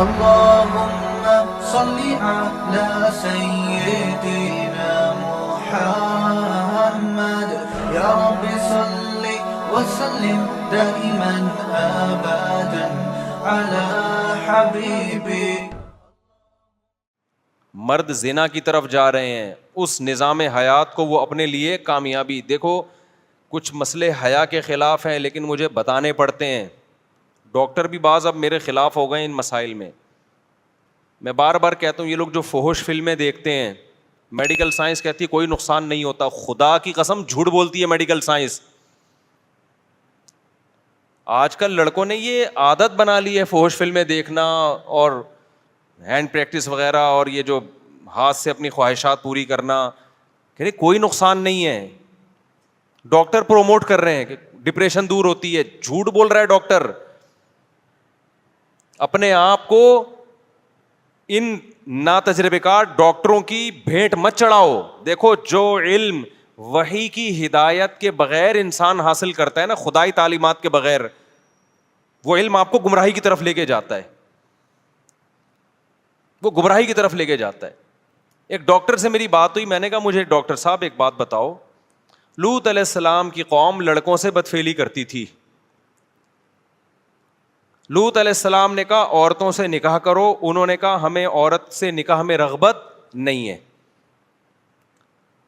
اللهم صل على سيدنا محمد يا رب صل وسلم دائما ابدا على حبيبي. مرد زنا کی طرف جا رہے ہیں, اس نظام حیات کو وہ اپنے لیے کامیابی. دیکھو کچھ مسئلے حیا کے خلاف ہیں لیکن مجھے بتانے پڑتے ہیں. ڈاکٹر بھی بعض اب میرے خلاف ہو گئے ان مسائل میں. میں بار بار کہتا ہوں یہ لوگ جو فحش فلمیں دیکھتے ہیں, میڈیکل سائنس کہتی ہے کوئی نقصان نہیں ہوتا. خدا کی قسم جھوٹ بولتی ہے میڈیکل سائنس. آج کل لڑکوں نے یہ عادت بنا لی ہے فحش فلمیں دیکھنا اور ہینڈ پریکٹس وغیرہ, اور یہ جو ہاتھ سے اپنی خواہشات پوری کرنا, کہ کوئی نقصان نہیں ہے. ڈاکٹر پروموٹ کر رہے ہیں کہ ڈپریشن دور ہوتی ہے. جھوٹ بول رہا ہے ڈاکٹر. اپنے آپ کو ان ناتجربے کار ڈاکٹروں کی بھیٹ مت چڑھاؤ. دیکھو جو علم وحی کی ہدایت کے بغیر انسان حاصل کرتا ہے نا, خدائی تعلیمات کے بغیر, وہ علم آپ کو گمراہی کی طرف لے کے جاتا ہے. وہ گمراہی کی طرف لے کے جاتا ہے. ایک ڈاکٹر سے میری بات ہوئی, میں نے کہا مجھے ڈاکٹر صاحب ایک بات بتاؤ, لوط علیہ السلام کی قوم لڑکوں سے بدفعلی کرتی تھی. لوط علیہ السلام نے کہا عورتوں سے نکاح کرو, انہوں نے کہا ہمیں عورت سے نکاح میں رغبت نہیں ہے.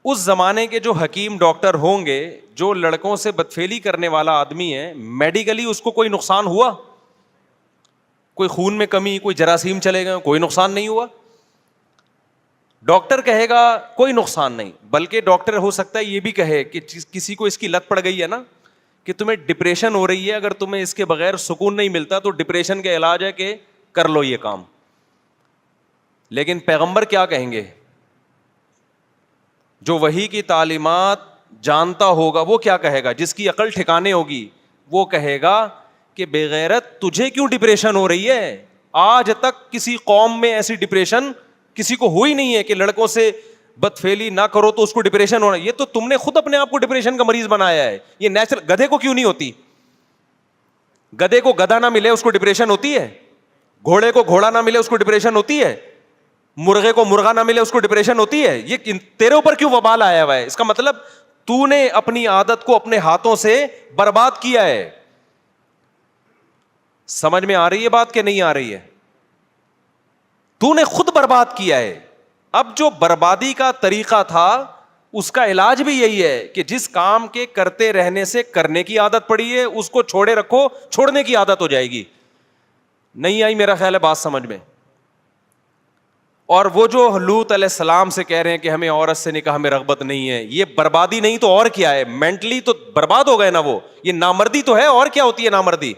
اس زمانے کے جو حکیم ڈاکٹر ہوں گے, جو لڑکوں سے بدفعلی کرنے والا آدمی ہے, میڈیکلی اس کو کوئی نقصان ہوا؟ کوئی خون میں کمی, کوئی جراثیم چلے گئے, کوئی نقصان نہیں ہوا. ڈاکٹر کہے گا کوئی نقصان نہیں, بلکہ ڈاکٹر ہو سکتا ہے یہ بھی کہے کہ کسی کو اس کی لت پڑ گئی ہے نا, کہ تمہیں ڈپریشن ہو رہی ہے, اگر تمہیں اس کے بغیر سکون نہیں ملتا تو ڈپریشن کا علاج ہے کہ کر لو یہ کام. لیکن پیغمبر کیا کہیں گے؟ جو وحی کی تعلیمات جانتا ہوگا وہ کیا کہے گا؟ جس کی عقل ٹھکانے ہوگی وہ کہے گا کہ بے غیرت تجھے کیوں ڈپریشن ہو رہی ہے؟ آج تک کسی قوم میں ایسی ڈپریشن کسی کو ہوئی نہیں ہے کہ لڑکوں سے بدفعلی نہ کرو تو اس کو ڈپریشن ہونا. یہ تو تم نے خود اپنے آپ کو ڈپریشن کا مریض بنایا ہے. یہ نیچرل. گدھے کو کیوں نہیں ہوتی؟ گدھے کو گدھا نہ ملے اس کو ڈپریشن ہوتی ہے, گھوڑے کو گھوڑا نہ ملے اس کو ڈپریشن ہوتی ہے, مرغے کو مرغا نہ ملے اس کو ڈپریشن ہوتی ہے. یہ تیرے اوپر کیوں وبال آیا ہوا ہے؟ اس کا مطلب تو نے اپنی عادت کو اپنے ہاتھوں سے برباد کیا ہے. سمجھ میں آ رہی ہے بات کہ نہیں آ رہی ہے؟ تو نے خود برباد کیا ہے. اب جو بربادی کا طریقہ تھا اس کا علاج بھی یہی ہے کہ جس کام کے کرتے رہنے سے کرنے کی عادت پڑی ہے اس کو چھوڑے رکھو, چھوڑنے کی عادت ہو جائے گی. نہیں آئی میرا خیال ہے بات سمجھ میں؟ اور وہ جو لوط علیہ السلام سے کہہ رہے ہیں کہ ہمیں عورت سے نکاح میں رغبت نہیں ہے, یہ بربادی نہیں تو اور کیا ہے؟ مینٹلی تو برباد ہو گئے نا وہ. یہ نامردی تو ہے, اور کیا ہوتی ہے نامردی؟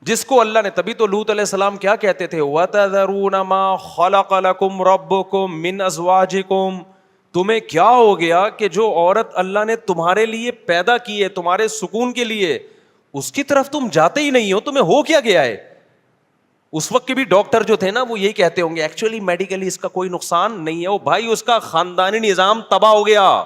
جس کو اللہ نے, تبھی تو لوط علیہ السلام کیا کہتے تھے, وَتَذَرُونَ مَا خَلَقَ لَكُمْ رَبُّكُمْ مِنْ أَزْوَاجِكُمْ. تمہیں کیا ہو گیا کہ جو عورت اللہ نے تمہارے لیے پیدا کی ہے تمہارے سکون کے لیے, اس کی طرف تم جاتے ہی نہیں ہو؟ تمہیں ہو کیا گیا ہے؟ اس وقت کے بھی ڈاکٹر جو تھے نا وہ یہی کہتے ہوں گے ایکچولی میڈیکلی اس کا کوئی نقصان نہیں ہے. وہ بھائی اس کا خاندانی نظام تباہ ہو گیا.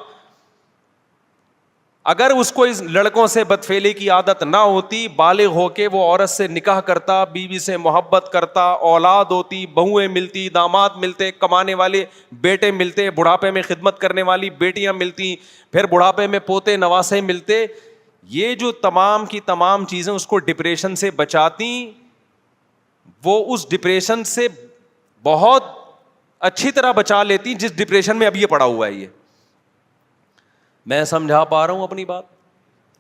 اگر اس کو اس لڑکوں سے بدفعلی کی عادت نہ ہوتی, بالغ ہو کے وہ عورت سے نکاح کرتا, بیوی سے محبت کرتا, اولاد ہوتی, بہویں ملتی, داماد ملتے, کمانے والے بیٹے ملتے, بڑھاپے میں خدمت کرنے والی بیٹیاں ملتی, پھر بڑھاپے میں پوتے نواسے ملتے, یہ جو تمام کی تمام چیزیں اس کو ڈپریشن سے بچاتی, وہ اس ڈپریشن سے بہت اچھی طرح بچا لیتی جس ڈپریشن میں اب یہ پڑا ہوا ہے. یہ میں سمجھا پا رہا ہوں اپنی بات؟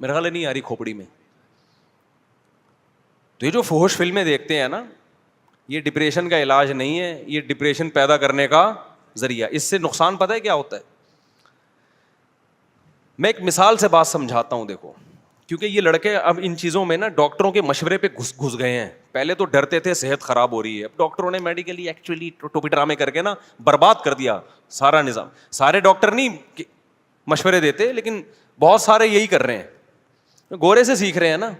میرا خیال نہیں آ رہی کھوپڑی میں. تو یہ جو فحش فلمیں دیکھتے ہیں نا, یہ ڈپریشن کا علاج نہیں ہے, یہ ڈپریشن پیدا کرنے کا ذریعہ. اس سے نقصان پتہ ہے کیا ہوتا ہے؟ میں ایک مثال سے بات سمجھاتا ہوں. دیکھو, کیونکہ یہ لڑکے اب ان چیزوں میں نا ڈاکٹروں کے مشورے پہ گھس گئے ہیں. پہلے تو ڈرتے تھے صحت خراب ہو رہی ہے, اب ڈاکٹروں نے میڈیکلی ایکچولی ٹوپی ڈرامے کر کے نا برباد کر دیا سارا نظام. سارے ڈاکٹر نہیں مشورے دیتے, لیکن بہت سارے یہی کر رہے ہیں, گورے سے سیکھ رہے ہیں نا.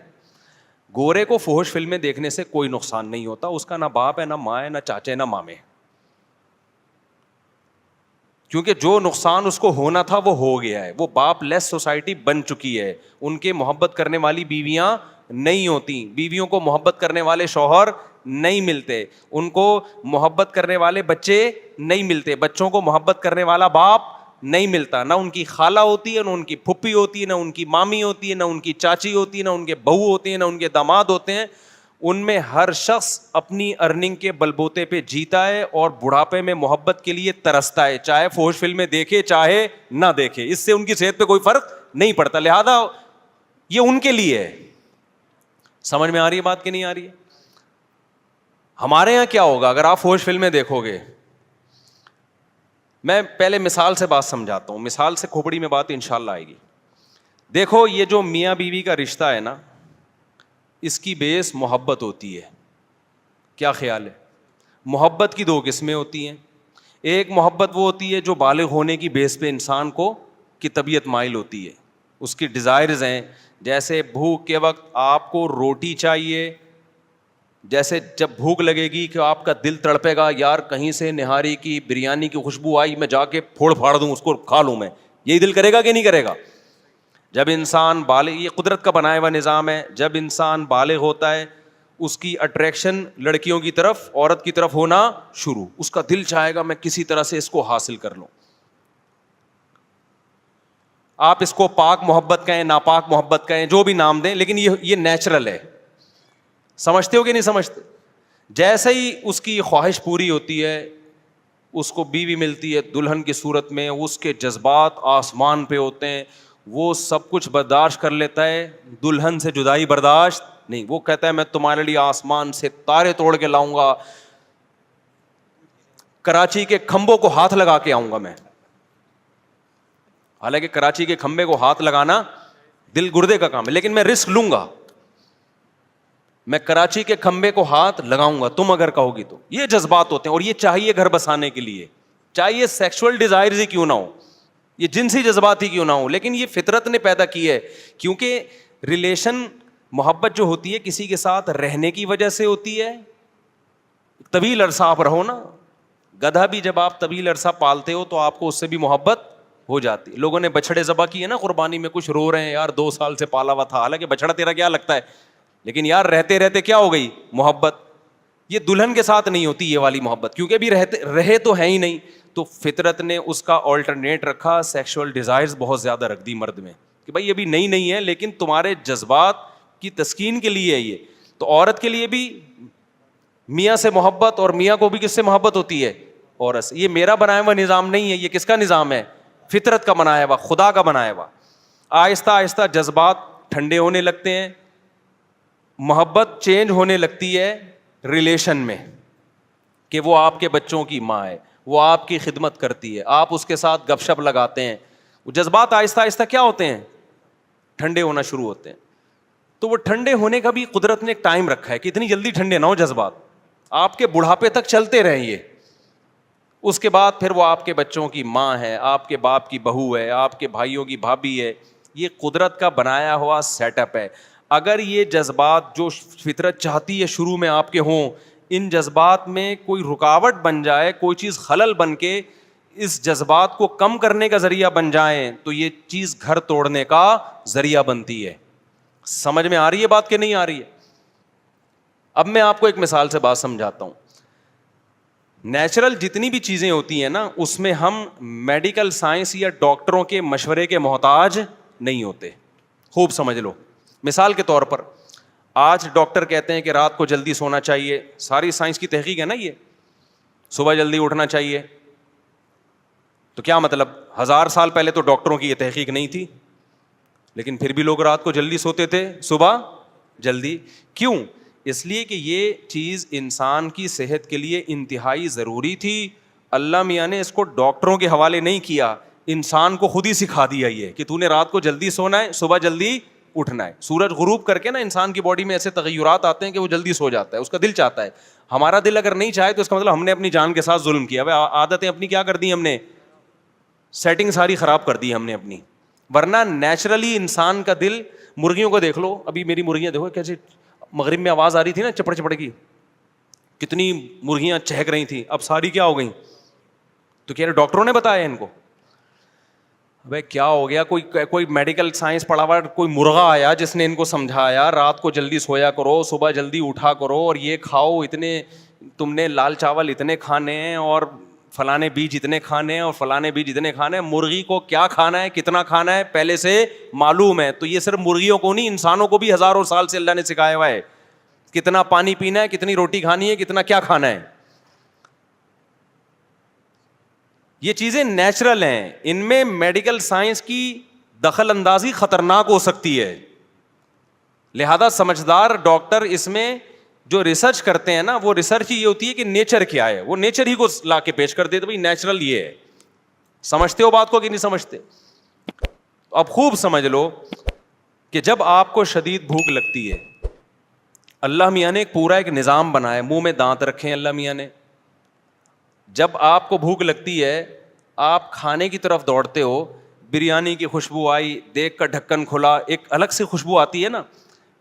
گورے کو فحش فلمیں دیکھنے سے کوئی نقصان نہیں ہوتا. اس کا نہ باپ ہے, نہ ماں ہے, نہ چاچے, نہ مامے, کیونکہ جو نقصان اس کو ہونا تھا وہ ہو گیا ہے. وہ باپ لیس سوسائٹی بن چکی ہے. ان کے محبت کرنے والی بیویاں نہیں ہوتی, بیویوں کو محبت کرنے والے شوہر نہیں ملتے, ان کو محبت کرنے والے بچے نہیں ملتے, بچوں کو محبت کرنے والا باپ نہیں ملتا, نہ ان کی خالہ ہوتی ہے, نہ ان کی پھپھی ہوتی ہے, نہ ان کی مامی ہوتی ہے, نہ ان کی چاچی ہوتی ہے, نہ ان کے بہو ہوتے ہیں, نہ ان کے داماد ہوتے ہیں. ان میں ہر شخص اپنی ارننگ کے بلبوتے پہ جیتا ہے اور بڑھاپے میں محبت کے لیے ترستا ہے, چاہے فوش فلمیں دیکھے چاہے نہ دیکھے, اس سے ان کی صحت پہ کوئی فرق نہیں پڑتا, لہذا یہ ان کے لیے ہے. سمجھ میں آ رہی ہے بات کہ نہیں آ رہی ہے؟ ہمارے یہاں کیا ہوگا اگر آپ فوش فلمیں دیکھو گے؟ میں پہلے مثال سے بات سمجھاتا ہوں, مثال سے کھوپڑی میں بات انشاءاللہ آئے گی. دیکھو یہ جو میاں بیوی کا رشتہ ہے نا, اس کی بیس محبت ہوتی ہے. کیا خیال ہے؟ محبت کی دو قسمیں ہوتی ہیں. ایک محبت وہ ہوتی ہے جو بالغ ہونے کی بیس پہ انسان کو کی طبیعت مائل ہوتی ہے, اس کی ڈیزائرز ہیں, جیسے بھوک کے وقت آپ کو روٹی چاہیے, جیسے جب بھوک لگے گی کہ آپ کا دل تڑپے گا, یار کہیں سے نہاری کی بریانی کی خوشبو آئی, میں جا کے پھوڑ پھاڑ دوں اس کو, کھا لوں میں, یہی دل کرے گا کہ نہیں کرے گا؟ جب انسان بالغ, یہ قدرت کا بنایا ہوا نظام ہے, جب انسان بالغ ہوتا ہے اس کی اٹریکشن لڑکیوں کی طرف, عورت کی طرف ہونا شروع, اس کا دل چاہے گا میں کسی طرح سے اس کو حاصل کر لوں. آپ اس کو پاک محبت کہیں, ناپاک محبت کہیں, جو بھی نام دیں, لیکن یہ نیچرل ہے. سمجھتے ہو کہ نہیں سمجھتے؟ جیسے ہی اس کی خواہش پوری ہوتی ہے, اس کو بیوی ملتی ہے دلہن کی صورت میں, اس کے جذبات آسمان پہ ہوتے ہیں, وہ سب کچھ برداشت کر لیتا ہے, دلہن سے جدائی برداشت نہیں. وہ کہتا ہے میں تمہارے لیے آسمان سے تارے توڑ کے لاؤں گا, کراچی کے کھمبوں کو ہاتھ لگا کے آؤں گا میں. حالانکہ کراچی کے کھمبے کو ہاتھ لگانا دل گردے کا کام ہے, لیکن میں رسک لوں گا, میں کراچی کے کھمبے کو ہاتھ لگاؤں گا تم اگر کہو گی تو. یہ جذبات ہوتے ہیں, اور یہ چاہیے گھر بسانے کے لیے, چاہیے سیکسول ڈیزائرز ہی کیوں نہ ہو, یہ جنسی جذبات ہی کیوں نہ ہو, لیکن یہ فطرت نے پیدا کی ہے. کیونکہ ریلیشن, محبت جو ہوتی ہے کسی کے ساتھ رہنے کی وجہ سے ہوتی ہے. طویل عرصہ آپ رہو نا, گدھا بھی جب آپ طویل عرصہ پالتے ہو تو آپ کو اس سے بھی محبت ہو جاتی. لوگوں نے بچڑے ذبح کیے نا قربانی میں, کچھ رو رہے ہیں یار 2 سال سے پالا ہوا تھا, حالانکہ بچڑا تیرا کیا لگتا ہے, لیکن یار رہتے رہتے کیا ہو گئی محبت. یہ دلہن کے ساتھ نہیں ہوتی یہ والی محبت, کیونکہ ابھی رہے تو ہے ہی نہیں. تو فطرت نے اس کا آلٹرنیٹ رکھا, سیکشول ڈیزائرز بہت زیادہ رکھ دی مرد میں, کہ بھائی ابھی نہیں ہے لیکن تمہارے جذبات کی تسکین کے لیے ہے یہ. تو عورت کے لیے بھی میاں سے محبت, اور میاں کو بھی کس سے محبت ہوتی ہے؟ عورت سے. یہ میرا بنایا ہوا نظام نہیں ہے, یہ کس کا نظام ہے؟ فطرت کا بنایا ہوا, خدا کا بنایا ہوا. آہستہ آہستہ جذبات ٹھنڈے ہونے لگتے ہیں, محبت چینج ہونے لگتی ہے ریلیشن میں, کہ وہ آپ کے بچوں کی ماں ہے, وہ آپ کی خدمت کرتی ہے, آپ اس کے ساتھ گپ شپ لگاتے ہیں. وہ جذبات آہستہ آہستہ کیا ہوتے ہیں؟ ٹھنڈے ہونا شروع ہوتے ہیں. تو وہ ٹھنڈے ہونے کا بھی قدرت نے ایک ٹائم رکھا ہے کہ اتنی جلدی ٹھنڈے نہ ہو جذبات, آپ کے بڑھاپے تک چلتے رہیں یہ. اس کے بعد پھر وہ آپ کے بچوں کی ماں ہے, آپ کے باپ کی بہو ہے, آپ کے بھائیوں کی بھابھی ہے. یہ قدرت کا بنایا ہوا سیٹ اپ ہے. اگر یہ جذبات جو فطرت چاہتی ہے شروع میں آپ کے ہوں, ان جذبات میں کوئی رکاوٹ بن جائے, کوئی چیز خلل بن کے اس جذبات کو کم کرنے کا ذریعہ بن جائیں, تو یہ چیز گھر توڑنے کا ذریعہ بنتی ہے. سمجھ میں آ رہی ہے بات کہ نہیں آ رہی ہے؟ اب میں آپ کو ایک مثال سے بات سمجھاتا ہوں. نیچرل جتنی بھی چیزیں ہوتی ہیں نا, اس میں ہم میڈیکل سائنس یا ڈاکٹروں کے مشورے کے محتاج نہیں ہوتے. خوب سمجھ لو. مثال کے طور پر آج ڈاکٹر کہتے ہیں کہ رات کو جلدی سونا چاہیے, ساری سائنس کی تحقیق ہے نا یہ, صبح جلدی اٹھنا چاہیے. تو کیا مطلب, 1000 سال پہلے تو ڈاکٹروں کی یہ تحقیق نہیں تھی, لیکن پھر بھی لوگ رات کو جلدی سوتے تھے, صبح جلدی. کیوں؟ اس لیے کہ یہ چیز انسان کی صحت کے لیے انتہائی ضروری تھی. اللہ میاں نے اس کو ڈاکٹروں کے حوالے نہیں کیا, انسان کو خود ہی سکھا دیا یہ کہ تو نے رات کو جلدی سونا ہے, صبح جلدی اٹھنا ہے. سورج غروب کر کے نا انسان کی باڈی میں ایسے تغیرات آتے ہیں کہ وہ جلدی سو جاتا ہے, اس کا دل چاہتا ہے. ہمارا دل اگر نہیں چاہے تو اس کا مطلب ہم نے اپنی جان کے ساتھ ظلم کیا. عادتیں اپنی کیا کر دی ہم نے, سیٹنگ ساری خراب کر دی ہم نے اپنی. ورنہ نیچرلی انسان کا دل, مرغیوں کو دیکھ لو, ابھی میری مرغیاں دیکھو کیسے, مغرب میں آواز آ رہی تھی نا چپڑ چپڑ کی, کتنی مرغیاں چہک رہی تھیں, اب ساری کیا ہو گئیں؟ تو کہہ رہے ڈاکٹروں نے بتایا ان کو. بھائی کیا ہو گیا, کوئی میڈیکل سائنس پڑھا ہوا کوئی مرغا آیا جس نے ان کو سمجھایا رات کو جلدی سویا کرو, صبح جلدی اٹھا کرو, اور یہ کھاؤ, اتنے تم نے لال چاول اتنے کھانے ہیں, اور فلانے بیج اتنے کھانے ہیں, اور فلانے بیج اتنے کھانے ہیں. مرغی کو کیا کھانا ہے, کتنا کھانا ہے, پہلے سے معلوم ہے. تو یہ صرف مرغیوں کو نہیں, انسانوں کو بھی ہزاروں سال سے اللہ نے سکھایا ہوا ہے کتنا پانی پینا ہے, کتنی روٹی کھانی ہے, کتنا کیا کھانا ہے. یہ چیزیں نیچرل ہیں, ان میں میڈیکل سائنس کی دخل اندازی خطرناک ہو سکتی ہے. لہذا سمجھدار ڈاکٹر اس میں جو ریسرچ کرتے ہیں نا, وہ ریسرچ یہ ہوتی ہے کہ نیچر کیا ہے, وہ نیچر ہی کو لا کے پیش کر دیتے, بھائی نیچرل یہ ہے. سمجھتے ہو بات کو کہ نہیں سمجھتے؟ اب خوب سمجھ لو کہ جب آپ کو شدید بھوک لگتی ہے, اللہ میاں نے پورا ایک نظام بنایا, منہ میں دانت رکھے ہیں اللہ میاں نے. جب آپ کو بھوک لگتی ہے, آپ کھانے کی طرف دوڑتے ہو, بریانی کی خوشبو آئی, دیکھ کر ڈھکن کھلا, ایک الگ سی خوشبو آتی ہے نا,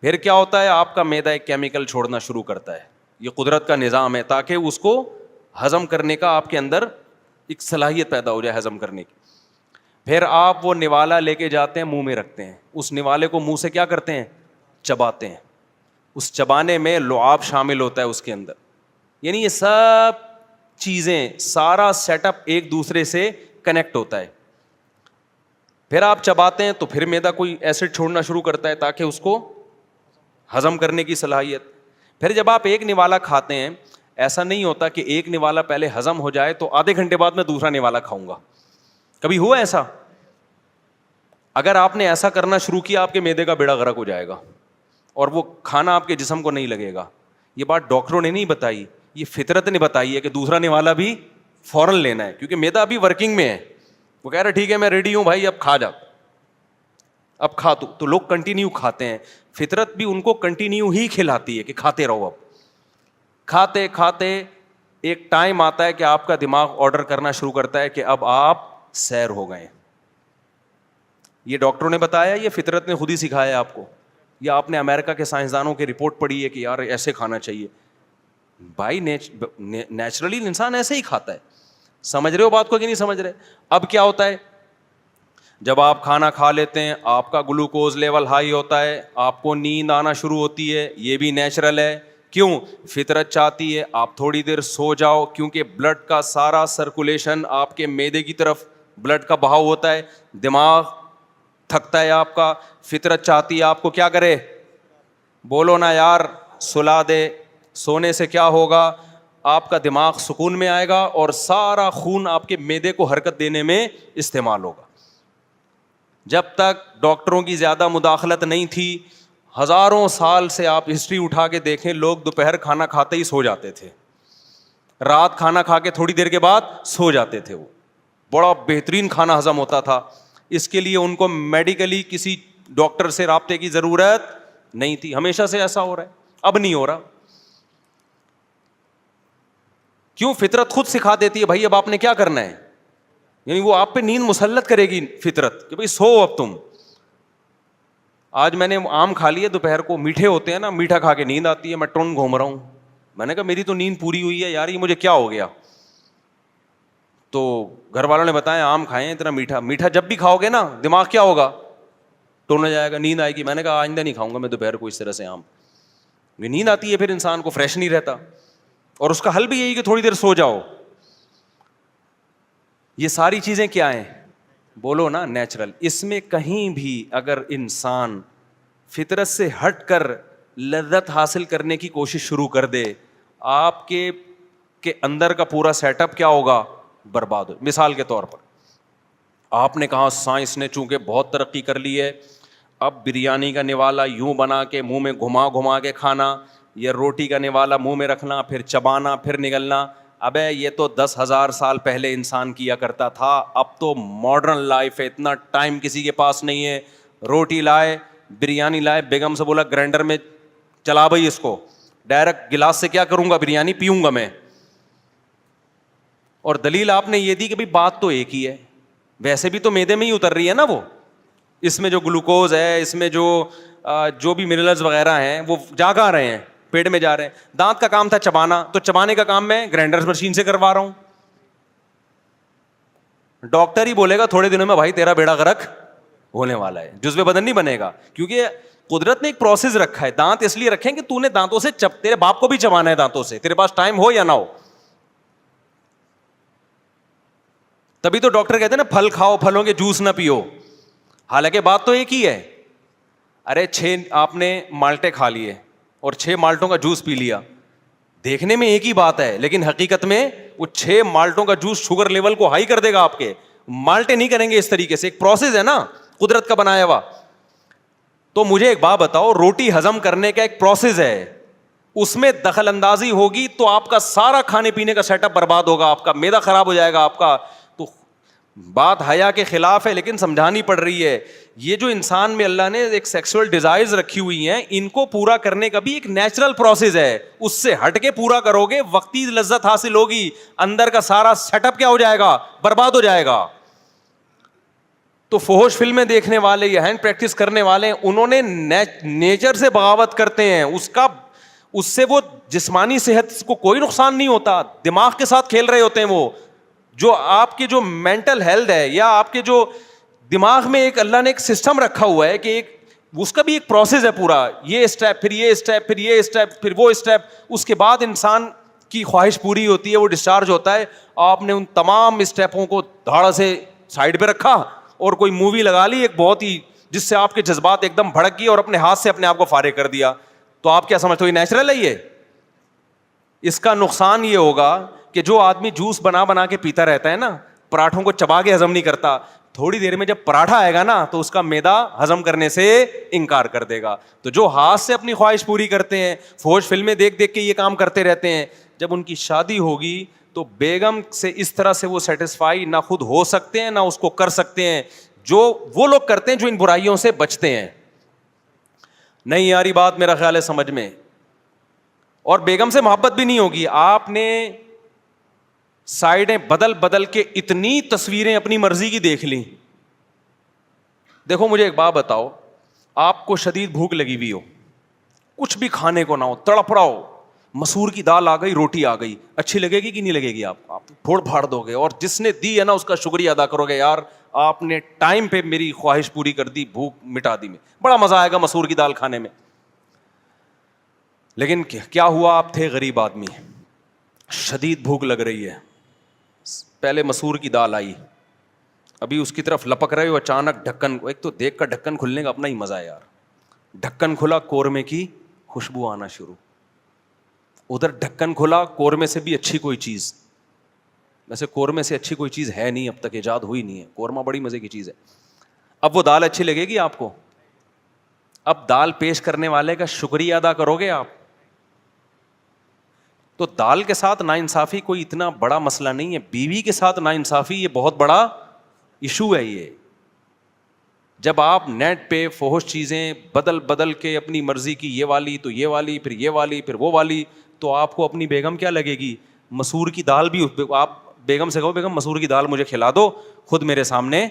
پھر کیا ہوتا ہے, آپ کا معدہ ایک کیمیکل چھوڑنا شروع کرتا ہے. یہ قدرت کا نظام ہے تاکہ اس کو ہضم کرنے کا آپ کے اندر ایک صلاحیت پیدا ہو جائے ہضم کرنے کی. پھر آپ وہ نوالا لے کے جاتے ہیں, منہ میں رکھتے ہیں, اس نوالے کو منہ سے کیا کرتے ہیں, چباتے ہیں. اس چبانے میں لعاب شامل ہوتا ہے اس کے اندر, یعنی یہ سب چیزیں, سارا سیٹ اپ ایک دوسرے سے کنیکٹ ہوتا ہے. پھر آپ چباتے ہیں تو پھر معدہ کوئی ایسڈ چھوڑنا شروع کرتا ہے تاکہ اس کو ہضم کرنے کی صلاحیت. پھر جب آپ ایک نوالا کھاتے ہیں, ایسا نہیں ہوتا کہ ایک نوالا پہلے ہضم ہو جائے تو آدھے گھنٹے بعد میں دوسرا نوالا کھاؤں گا. کبھی ہوا ایسا؟ اگر آپ نے ایسا کرنا شروع کیا, آپ کے معدے کا بیڑا غرق ہو جائے گا اور وہ کھانا آپ کے جسم کو نہیں لگے گا. یہ بات ڈاکٹروں نے نہیں بتائی, یہ فطرت نے بتائی ہے کہ دوسرا نوالا بھی فوراً لینا ہے, کیونکہ معدہ ابھی ورکنگ میں ہے. وہ کہہ رہا ٹھیک ہے میں ریڈی ہوں بھائی, اب کھا جا, اب کھا تو لوگ کنٹینیو کھاتے ہیں. فطرت بھی ان کو کنٹینیو ہی کھلاتی ہے کہ کھاتے رہو. اب کھاتے کھاتے ایک ٹائم آتا ہے کہ آپ کا دماغ آرڈر کرنا شروع کرتا ہے کہ اب آپ سیر ہو گئے. یہ ڈاکٹروں نے بتایا, یہ فطرت نے خود ہی سکھایا آپ کو, یا آپ نے امریکہ کے سائنسدانوں کی رپورٹ پڑھی ہے کہ یار ایسے کھانا چاہیے؟ بھائی نیچرلی انسان ایسے ہی کھاتا ہے. سمجھ رہے ہو بات کو کہ نہیں سمجھ رہے؟ اب کیا ہوتا ہے, جب آپ کھانا کھا لیتے ہیں آپ کا گلوکوز لیول ہائی ہوتا ہے, آپ کو نیند آنا شروع ہوتی ہے, یہ بھی نیچرل ہے. کیوں؟ فطرت چاہتی ہے آپ تھوڑی دیر سو جاؤ, کیونکہ بلڈ کا سارا سرکولیشن آپ کے معدے کی طرف بلڈ کا بہاؤ ہوتا ہے, دماغ تھکتا ہے آپ کا. فطرت چاہتی ہے آپ کو کیا کرے, بولو نا یار, سلا دے. سونے سے کیا ہوگا, آپ کا دماغ سکون میں آئے گا اور سارا خون آپ کے معدے کو حرکت دینے میں استعمال ہوگا. جب تک ڈاکٹروں کی زیادہ مداخلت نہیں تھی, ہزاروں سال سے آپ ہسٹری اٹھا کے دیکھیں, لوگ دوپہر کھانا کھاتے ہی سو جاتے تھے, رات کھانا کھا کے تھوڑی دیر کے بعد سو جاتے تھے. وہ بڑا بہترین کھانا ہضم ہوتا تھا. اس کے لیے ان کو میڈیکلی کسی ڈاکٹر سے رابطے کی ضرورت نہیں تھی. ہمیشہ سے ایسا ہو رہا ہے, اب نہیں ہو رہا. کیوں؟ فطرت خود سکھا دیتی ہے بھائی اب آپ نے کیا کرنا ہے, یعنی وہ آپ پہ نیند مسلط کرے گی فطرت کہ بھائی سو اب تم. آج میں نے آم کھا لیے دوپہر کو, میٹھے ہوتے ہیں نا, میٹھا کھا کے نیند آتی ہے, میں ٹون گھوم رہا ہوں. میں نے کہا میری تو نیند پوری ہوئی ہے یار, یہ مجھے کیا ہو گیا؟ تو گھر والوں نے بتایا آم کھائیں اتنا میٹھا. میٹھا جب بھی کھاؤ گے نا دماغ کیا ہوگا, ٹون ہو جائے گا, نیند آئے گی. میں نے کہا آئندہ نہیں کھاؤں گا میں دوپہر کو اس طرح سے آم. نیند آتی ہے پھر انسان کو, فریش نہیں رہتا. اور اس کا حل بھی یہی کہ تھوڑی دیر سو جاؤ. یہ ساری چیزیں کیا ہیں, بولو نا, نیچرل. اس میں کہیں بھی اگر انسان فطرت سے ہٹ کر لذت حاصل کرنے کی کوشش شروع کر دے, آپ کے اندر کا پورا سیٹ اپ کیا ہوگا, برباد ہو. مثال کے طور پر آپ نے کہا سائنس نے چونکہ بہت ترقی کر لی ہے, اب بریانی کا نوالا یوں بنا کے منہ میں گھما گھما کے کھانا, یا روٹی کا نوالا منہ میں رکھنا, پھر چبانا, پھر نگلنا. ابے یہ تو 10,000 سال پہلے انسان کیا کرتا تھا. اب تو ماڈرن لائف ہے, اتنا ٹائم کسی کے پاس نہیں ہے. روٹی لائے, بریانی لائے, بیگم سے بولا گرینڈر میں چلا بھائی اس کو, ڈائریکٹ گلاس سے کیا کروں گا, بریانی پیوں گا میں. اور دلیل آپ نے یہ دی کہ بھائی بات تو ایک ہی ہے, ویسے بھی تو معدے میں ہی اتر رہی ہے نا وہ. اس میں جو گلوکوز ہے, اس میں جو بھی منرلز وغیرہ ہیں وہ جا کہاں رہے ہیں, پیٹ میں جا رہے ہیں. دانت کا کام تھا چبانا, تو چبانے کا کام میں گرائنڈر مشین سے کروا رہا ہوں. ڈاکٹر ہی بولے گا تھوڑے دنوں میں بھائی تیرا بیڑا غرق ہونے والا ہے, جزو بدن نہیں بنے گا. کیونکہ قدرت نے ایک پروسیس رکھا ہے. دانت اس لیے رکھیں کہ تو نے دانتوں سے تیرے باپ کو بھی چبانا ہے دانتوں سے, تیرے پاس ٹائم ہو یا نہ ہو. تبھی تو ڈاکٹر کہتے ہیں نا پھل کھاؤ, پھلوں کے جوس نہ پیو. حالانکہ بات تو ایک ہی ہے. ارے 6 آپ نے مالٹے کھا لیے اور 6 مالٹوں کا جوس پی لیا, دیکھنے میں ایک ہی بات ہے, لیکن حقیقت میں وہ 6 مالٹوں کا جوس شوگر لیول کو ہائی کر دے گا آپ کے. مالٹے نہیں کریں گے اس طریقے سے, ایک پروسیس ہے نا قدرت کا بنایا ہوا. تو مجھے ایک بات بتاؤ, روٹی ہضم کرنے کا ایک پروسیس ہے, اس میں دخل اندازی ہوگی تو آپ کا سارا کھانے پینے کا سیٹ اپ برباد ہوگا, آپ کا معدہ خراب ہو جائے گا آپ کا. تو بات حیا کے خلاف ہے لیکن سمجھانی پڑ رہی ہے. یہ جو انسان میں اللہ نے ایک سیکسول ڈیزائرز رکھی ہوئی ہیں, ان کو پورا کرنے کا بھی ایک نیچرل پروسیس ہے. اس سے ہٹ کے پورا کرو گے وقتی لذت حاصل ہوگی, اندر کا سارا سیٹ اپ کیا ہو جائے گا, برباد ہو جائے گا. تو فحش فلمیں دیکھنے والے یا ہینڈ پریکٹس کرنے والے, انہوں نے نیچر سے بغاوت کرتے ہیں. اس سے وہ جسمانی صحت کو کوئی نقصان نہیں ہوتا, دماغ کے ساتھ کھیل رہے ہوتے ہیں. وہ جو آپ کی جو مینٹل ہیلتھ ہے یا آپ کے جو دماغ میں ایک اللہ نے ایک سسٹم رکھا ہوا ہے کہ ایک اس کا بھی ایک پروسیس ہے پورا, یہ اسٹیپ پھر یہ اسٹیپ پھر یہ اسٹیپ پھر وہ اسٹیپ, اس کے بعد انسان کی خواہش پوری ہوتی ہے, وہ ڈسچارج ہوتا ہے. آپ نے ان تمام اسٹیپوں کو دھاڑا سے سائڈ پہ رکھا اور کوئی مووی لگا لی ایک بہت ہی, جس سے آپ کے جذبات ایک دم بھڑک گئے اور اپنے ہاتھ سے اپنے آپ کو فارغ کر دیا. تو آپ کیا سمجھتے ہو یہ نیچرل ہے؟ یہ اس کا نقصان یہ ہوگا کہ جو آدمی جوس بنا بنا کے پیتا رہتا ہے نا, پراٹھوں کو چبا کے ہضم نہیں کرتا, تھوڑی دیر میں جب پراٹھا آئے گا نا تو اس کا معدہ ہضم کرنے سے انکار کر دے گا. تو جو ہاتھ سے اپنی خواہش پوری کرتے ہیں, فحش فلمیں دیکھ دیکھ کے یہ کام کرتے رہتے ہیں, جب ان کی شادی ہوگی تو بیگم سے اس طرح سے وہ سیٹسفائی نہ خود ہو سکتے ہیں نہ اس کو کر سکتے ہیں جو وہ لوگ کرتے ہیں جو ان برائیوں سے بچتے ہیں. نہیں یاری بات میرا خیال ہے سمجھ میں. اور بیگم سے محبت بھی نہیں ہوگی. آپ نے سائڈیں بدل بدل کے اتنی تصویریں اپنی مرضی کی دیکھ لی. دیکھو مجھے ایک بات بتاؤ, آپ کو شدید بھوک لگی ہوئی ہو, کچھ بھی کھانے کو نہ ہو, تڑپ رہا ہو, مسور کی دال آ گئی, روٹی آ گئی, اچھی لگے گی کہ نہیں لگے گی؟ آپ پھوڑ پھاڑ دو گے, اور جس نے دی ہے نا اس کا شکریہ ادا کرو گے, یار آپ نے ٹائم پہ میری خواہش پوری کر دی, بھوک مٹا دی, میں بڑا مزہ آئے گا مسور کی دال کھانے میں. لیکن کیا ہوا, آپ تھے غریب آدمی, شدید بھوک لگ رہی ہے, پہلے مسور کی دال آئی, ابھی اس کی طرف لپک رہے ہو, اچانک ڈھکن, ایک تو دیکھ کر ڈھکن کھلنے کا اپنا ہی مزہ ہے یار, ڈھکن کھلا, قورمے کی خوشبو آنا شروع, ادھر ڈھکن کھلا, قورمے سے بھی اچھی کوئی چیز, ویسے قورمے سے اچھی کوئی چیز ہے نہیں, اب تک ایجاد ہوئی نہیں ہے, قورمہ بڑی مزے کی چیز ہے. اب وہ دال اچھی لگے گی آپ کو؟ اب دال پیش کرنے والے کا شکریہ ادا کرو گے آپ؟ تو دال کے ساتھ ناانصافی کوئی اتنا بڑا مسئلہ نہیں ہے, بیوی کے ساتھ ناانصافی یہ بہت بڑا ایشو ہے. یہ جب آپ نیٹ پہ فحش چیزیں بدل بدل کے اپنی مرضی کی, یہ والی تو یہ والی, پھر یہ والی پھر وہ والی, تو آپ کو اپنی بیگم کیا لگے گی؟ مسور کی دال بھی آپ بیگم سے کہو بیگم مسور کی دال مجھے کھلا دو, خود میرے سامنے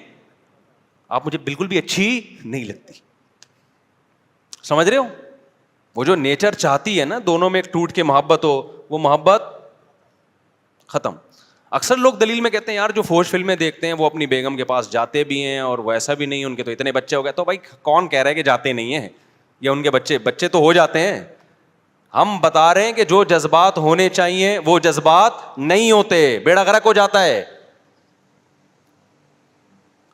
آپ مجھے بالکل بھی اچھی نہیں لگتی. سمجھ رہے ہو؟ وہ جو نیچر چاہتی ہے نا دونوں میں ایک ٹوٹ کے محبت ہو, وہ محبت ختم. اکثر لوگ دلیل میں کہتے ہیں یار جو فحش فلمیں دیکھتے ہیں وہ اپنی بیگم کے پاس جاتے بھی ہیں, اور وہ ایسا بھی نہیں, ان کے تو اتنے بچے ہو گئے. تو بھائی کون کہہ رہا ہے کہ جاتے نہیں ہیں, یا ان کے بچے تو ہو جاتے ہیں. ہم بتا رہے ہیں کہ جو جذبات ہونے چاہیے وہ جذبات نہیں ہوتے, بیڑا غرق ہو جاتا ہے.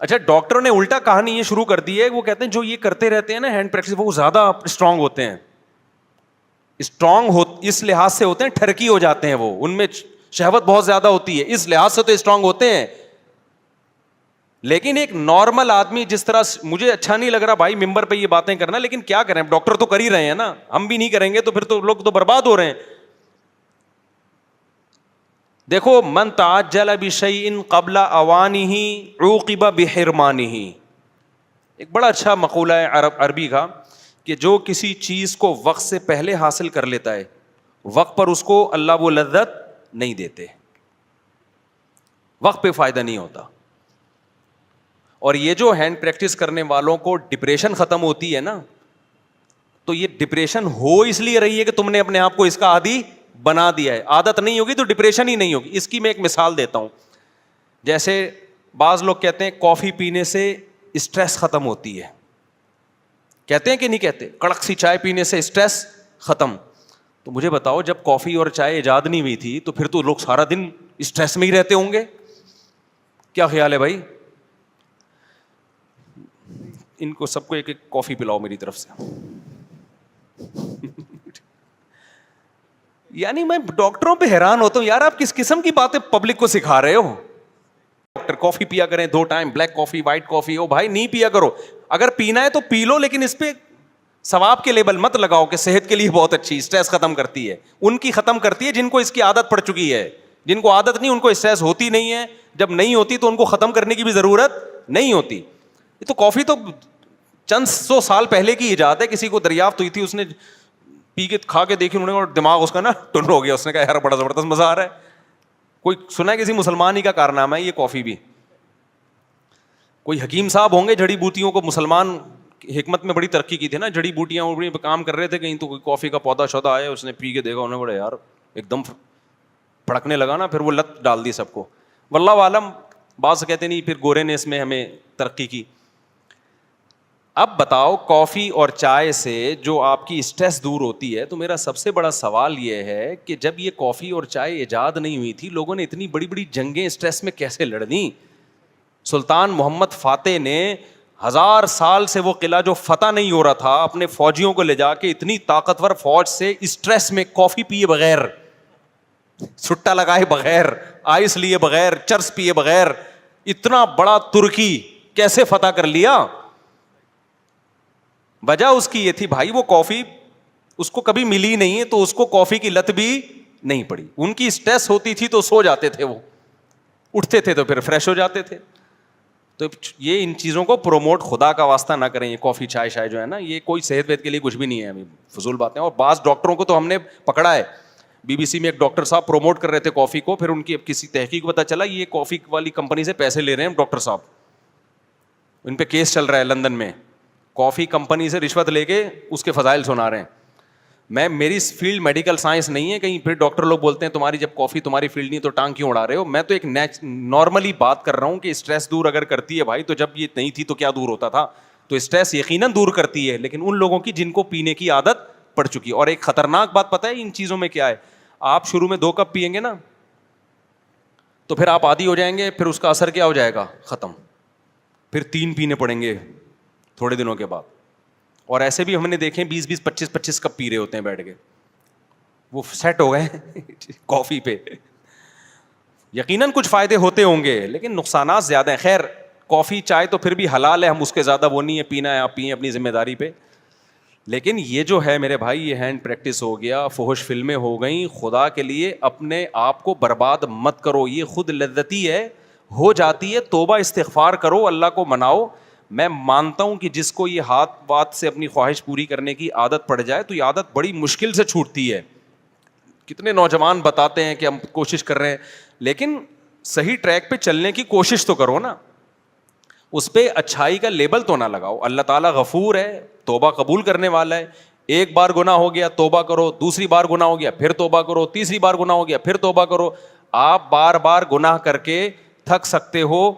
اچھا ڈاکٹروں نے الٹا کہانی یہ شروع کر دی ہے, وہ کہتے ہیں جو یہ کرتے رہتے ہیں نا ہینڈ پریکٹس, وہ زیادہ اسٹرانگ ہوتے ہیں. اسٹرانگ اس لحاظ سے ہوتے ہیں, ٹھرکی ہو جاتے ہیں, وہ ان میں شہوت بہت زیادہ ہوتی ہے, اس لحاظ سے تو اسٹرانگ ہوتے ہیں. لیکن ایک نارمل آدمی جس طرح, مجھے اچھا نہیں لگ رہا بھائی ممبر پہ یہ باتیں کرنا, لیکن کیا کریں, ڈاکٹر تو کر ہی رہے ہیں نا, ہم بھی نہیں کریں گے تو پھر تو لوگ تو برباد ہو رہے ہیں. دیکھو من تعجل بشیء قبل اوانہ عوقب بحرمانہ, ایک بڑا اچھا مقولہ ہے عربی کا, کہ جو کسی چیز کو وقت سے پہلے حاصل کر لیتا ہے وقت پر اس کو اللہ وہ لذت نہیں دیتے, وقت پہ فائدہ نہیں ہوتا. اور یہ جو ہینڈ پریکٹس کرنے والوں کو ڈپریشن ختم ہوتی ہے نا, تو یہ ڈپریشن ہو اس لیے رہی ہے کہ تم نے اپنے آپ کو اس کا عادی بنا دیا ہے. عادت نہیں ہوگی تو ڈپریشن ہی نہیں ہوگی. اس کی میں ایک مثال دیتا ہوں. جیسے بعض لوگ کہتے ہیں کافی پینے سے اسٹریس ختم ہوتی ہے, کہتے ہیں کہ نہیں کہتے, کڑک سی چائے پینے سے اسٹریس ختم. تو مجھے بتاؤ جب کافی اور چائے ایجاد نہیں ہوئی تھی تو پھر تو لوگ سارا دن اسٹریس میں ہی رہتے ہوں گے, کیا خیال ہے بھائی؟ ان کو سب کو ایک ایک کافی پلاؤ میری طرف سے. یعنی میں ڈاکٹروں پہ حیران ہوتا ہوں, یار آپ کس قسم کی باتیں پبلک کو سکھا رہے ہو. ڈاکٹر کافی پیا کریں 2 ٹائم, بلیک کافی وائٹ کافی. او بھائی نہیں پیا کرو, اگر پینا ہے تو پی لو, لیکن اس پہ ثواب کے لیبل مت لگاؤ کہ صحت کے لیے بہت اچھی, اسٹریس ختم کرتی ہے. ان کی ختم کرتی ہے جن کو اس کی عادت پڑ چکی ہے. جن کو عادت نہیں ان کو اسٹریس ہوتی نہیں ہے, جب نہیں ہوتی تو ان کو ختم کرنے کی بھی ضرورت نہیں ہوتی. یہ تو کافی تو چند 100 سال پہلے کی ایجاد ہے, کسی کو دریافت ہوئی تھی, اس نے پی کے کھا کے دیکھی انہوں نے, اور دماغ اس کا نا ٹن ہو گیا. اس نے کہا یار بڑا زبردست مزہ آ رہا ہے. کوئی سنا ہے کسی مسلمان ہی کا کارنامہ ہے یہ کافی بھی. کوئی حکیم صاحب ہوں گے, جڑی بوٹیوں کو مسلمان حکمت میں بڑی ترقی کی تھی نا, جڑی بوٹیاں پہ کام کر رہے تھے کہیں, تو کوئی کافی کا پودا شودا آیا, اس نے پی کے دیکھا, انہوں نے بڑا یار ایک دم پھڑکنے لگا نا, پھر وہ لت ڈال دی سب کو. واللہ عالم, بعض کہتے نہیں پھر گورے نے اس میں ہمیں ترقی کی. اب بتاؤ کافی اور چائے سے جو آپ کی اسٹریس دور ہوتی ہے, تو میرا سب سے بڑا سوال یہ ہے کہ جب یہ کافی اور چائے ایجاد نہیں ہوئی تھی, لوگوں نے اتنی بڑی بڑی جنگیں اسٹریس میں کیسے لڑ دیں؟ سلطان محمد فاتح نے 1000 سال سے وہ قلعہ جو فتح نہیں ہو رہا تھا, اپنے فوجیوں کو لے جا کے اتنی طاقتور فوج سے اسٹریس میں کافی پیے بغیر, چھٹا لگائے بغیر, آئس لیے بغیر, چرس پیے بغیر, اتنا بڑا ترکی کیسے فتح کر لیا؟ وجہ اس کی یہ تھی بھائی, وہ کافی اس کو کبھی ملی نہیں ہے, تو اس کو کافی کی لت بھی نہیں پڑی. ان کی اسٹریس ہوتی تھی تو سو جاتے تھے, وہ اٹھتے تھے تو پھر فریش ہو جاتے تھے. تو یہ ان چیزوں کو پروموٹ خدا کا واسطہ نہ کریں. یہ کافی چائے شائے جو ہے نا, یہ کوئی صحت وحت کے لیے کچھ بھی نہیں ہے, ابھی فضول باتیں. اور بعض ڈاکٹروں کو تو ہم نے پکڑا ہے, بی بی سی میں ایک ڈاکٹر صاحب پروموٹ کر رہے تھے کافی کو, پھر ان کی کسی تحقیق پتہ چلا یہ کافی والی کمپنی سے پیسے لے رہے ہیں ڈاکٹر صاحب. ان پہ کیس چل رہا ہے لندن میں, کافی کمپنی سے رشوت لے کے اس کے فضائل سنا رہے ہیں. میری فیلڈ میڈیکل سائنس نہیں ہے, کہیں پھر ڈاکٹر لوگ بولتے ہیں تمہاری جب کافی تمہاری فیلڈ نہیں تو ٹانگ کیوں اڑا رہے ہو. میں تو ایک نارملی بات کر رہا ہوں کہ اسٹریس دور اگر کرتی ہے بھائی, تو جب یہ نہیں تھی تو کیا دور ہوتا تھا. تو اسٹریس یقیناً دور کرتی ہے, لیکن ان لوگوں کی جن کو پینے کی عادت پڑ چکی. اور ایک خطرناک بات پتہ ہے ان چیزوں میں کیا ہے, آپ شروع میں 2 کپ پیئیں گے نا, تو پھر آپ عادی ہو جائیں گے, پھر اس کا اثر کیا ہو جائے گا, ختم. پھر 3 پینے پڑیں گے تھوڑے دنوں کے بعد. اور ایسے بھی ہم نے دیکھے 20 25 کپ پی رہے ہوتے ہیں بیٹھ کے, وہ سیٹ ہو گئے کافی پہ. یقیناً کچھ فائدے ہوتے ہوں گے لیکن نقصانات زیادہ ہیں. خیر کافی چائے تو پھر بھی حلال ہے, ہم اس کے زیادہ وہ نہیں ہے, پینا ہے آپ پئیں اپنی ذمہ داری پہ. لیکن یہ جو ہے میرے بھائی, یہ ہینڈ پریکٹس ہو گیا, فحش فلمیں ہو گئیں. خدا کے لیے اپنے آپ کو برباد مت کرو, یہ خود لذتی ہے, ہو جاتی ہے. توبہ استغفار کرو, اللہ کو مناؤ. میں مانتا ہوں کہ جس کو یہ ہاتھ بات سے اپنی خواہش پوری کرنے کی عادت پڑ جائے تو یہ عادت بڑی مشکل سے چھوٹتی ہے. کتنے نوجوان بتاتے ہیں کہ ہم کوشش کر رہے ہیں, لیکن صحیح ٹریک پہ چلنے کی کوشش تو کرو نا, اس پہ اچھائی کا لیبل تو نہ لگاؤ. اللہ تعالیٰ غفور ہے, توبہ قبول کرنے والا ہے. ایک بار گناہ ہو گیا توبہ کرو, دوسری بار گناہ ہو گیا پھر توبہ کرو, تیسری بار گناہ ہو گیا پھر توبہ کرو. آپ بار بار گناہ کر کے تھک سکتے ہو,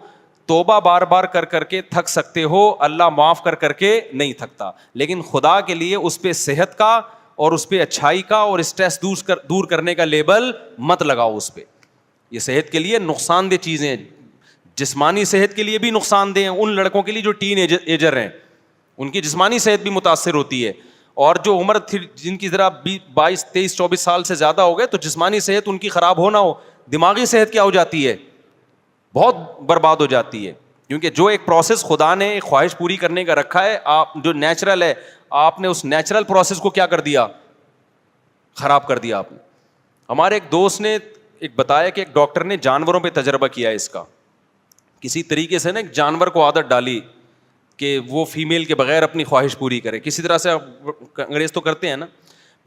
توبہ بار بار کر کر کے تھک سکتے ہو, اللہ معاف کر کر کے نہیں تھکتا. لیکن خدا کے لیے اس پہ صحت کا اور اس پہ اچھائی کا اور اسٹریس دور کرنے کا لیبل مت لگاؤ اس پہ. یہ صحت کے لیے نقصان دہ چیزیں ہیں, جسمانی صحت کے لیے بھی نقصان دہ ہیں. ان لڑکوں کے لیے جو ٹین ایجر ہیں ان کی جسمانی صحت بھی متاثر ہوتی ہے, اور جو عمر تھی جن کی ذرا 22 23 24 سال سے زیادہ ہو گئے تو جسمانی صحت ان کی خراب ہو نہ ہو, دماغی صحت کیا ہو جاتی ہے, بہت برباد ہو جاتی ہے. کیونکہ جو ایک پروسیس خدا نے ایک خواہش پوری کرنے کا رکھا ہے, آپ جو نیچرل ہے, آپ نے اس نیچرل پروسیس کو کیا کر دیا, خراب کر دیا آپ نے. ہمارے ایک دوست نے ایک بتایا کہ ایک ڈاکٹر نے جانوروں پہ تجربہ کیا ہے اس کا, کسی طریقے سے نا ایک جانور کو عادت ڈالی کہ وہ فیمیل کے بغیر اپنی خواہش پوری کرے. کسی طرح سے انگریز تو کرتے ہیں نا.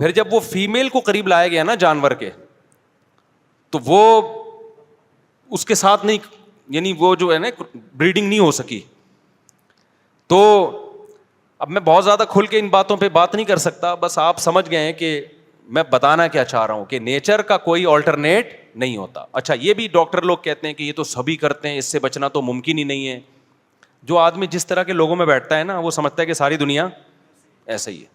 پھر جب وہ فیمیل کو قریب لایا گیا نا جانور کے, تو وہ اس کے ساتھ نہیں, یعنی وہ جو ہے نا بریڈنگ نہیں ہو سکی. تو اب میں بہت زیادہ کھل کے ان باتوں پہ بات نہیں کر سکتا, بس آپ سمجھ گئے ہیں کہ میں بتانا کیا چاہ رہا ہوں کہ نیچر کا کوئی آلٹرنیٹ نہیں ہوتا. اچھا یہ بھی ڈاکٹر لوگ کہتے ہیں کہ یہ تو سبھی کرتے ہیں, اس سے بچنا تو ممکن ہی نہیں ہے. جو آدمی جس طرح کے لوگوں میں بیٹھتا ہے نا, وہ سمجھتا ہے کہ ساری دنیا ایسا ہی ہے.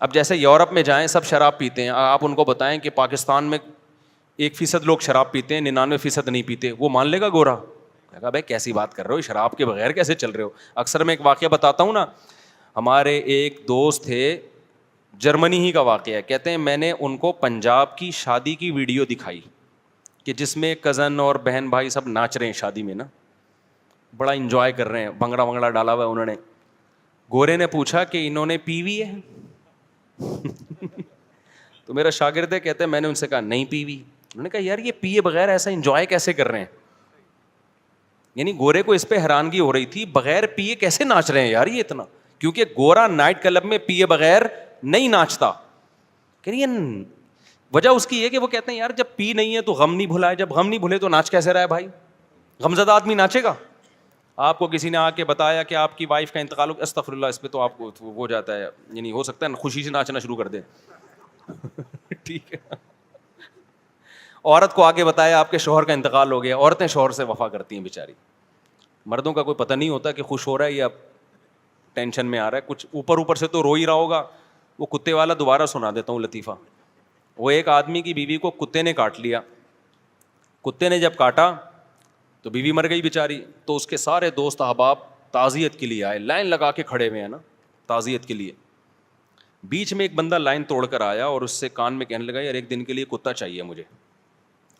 اب جیسے یورپ میں جائیں, سب شراب پیتے ہیں, آپ ان کو بتائیں کہ پاکستان میں 1% لوگ شراب پیتے ہیں, 99% نہیں پیتے, وہ مان لے گا گورا؟ کہا بھائی کیسی بات کر رہے ہو, شراب کے بغیر کیسے چل رہے ہو. اکثر میں ایک واقعہ بتاتا ہوں نا, ہمارے ایک دوست تھے, جرمنی ہی کا واقعہ ہے, کہتے ہیں میں نے ان کو پنجاب کی شادی کی ویڈیو دکھائی کہ جس میں کزن اور بہن بھائی سب ناچ رہے ہیں شادی میں نا, بڑا انجوائے کر رہے ہیں, بھنگڑا ونگڑا ڈالا ہوا ہے انہوں نے. گورے نے پوچھا کہ انہوں نے پی ہوئی ہے؟ تو میرا شاگرد ہے, کہتے ہیں میں نے ان سے کہا نہیں پی ہوئی. انہوں نے کہا یار یہ پیے بغیر ایسا انجوائے کیسے کر رہے ہیں؟ یعنی گورے کو اس پہ حیرانگی ہو رہی تھی, بغیر پیے کیسے ناچ رہے ہیں یار یہ اتنا, کیونکہ گورا نائٹ کلب میں پیے بغیر نہیں ناچتا. کہ یہ وجہ اس کی یہ کہ وہ کہتے ہیں یار جب پی نہیں ہے تو غم نہیں بھلا ہے, جب غم نہیں بھولے تو ناچ کیسے رہا ہے بھائی؟ غمزدہ آدمی ناچے گا؟ آپ کو کسی نے آ کے بتایا کہ آپ کی وائف کا انتقال ہو, استغفر اللہ, اس پہ تو آپ کو ہو جاتا ہے, یعنی ہو سکتا ہے خوشی سے ناچنا شروع کر دے. ٹھیک ہے. عورت کو آگے بتایا آپ کے شوہر کا انتقال ہو گیا, عورتیں شوہر سے وفا کرتی ہیں بیچاری, مردوں کا کوئی پتہ نہیں ہوتا کہ خوش ہو رہا ہے یا ٹینشن میں آ رہا ہے, کچھ اوپر سے تو رو ہی رہا ہوگا. وہ کتے والا دوبارہ سنا دیتا ہوں لطیفہ. وہ ایک آدمی کی بیوی کو کتے نے کاٹ لیا, کتے نے جب کاٹا تو بیوی مر گئی بیچاری. تو اس کے سارے دوست احباب تعزیت کے لیے آئے, لائن لگا کے کھڑے ہوئے ہیں نا تعزیت کے لیے. بیچ میں ایک بندہ لائن توڑ کر آیا اور اس سے کان میں کہنے لگا یار ایک دن کے لیے کتا چاہیے مجھے.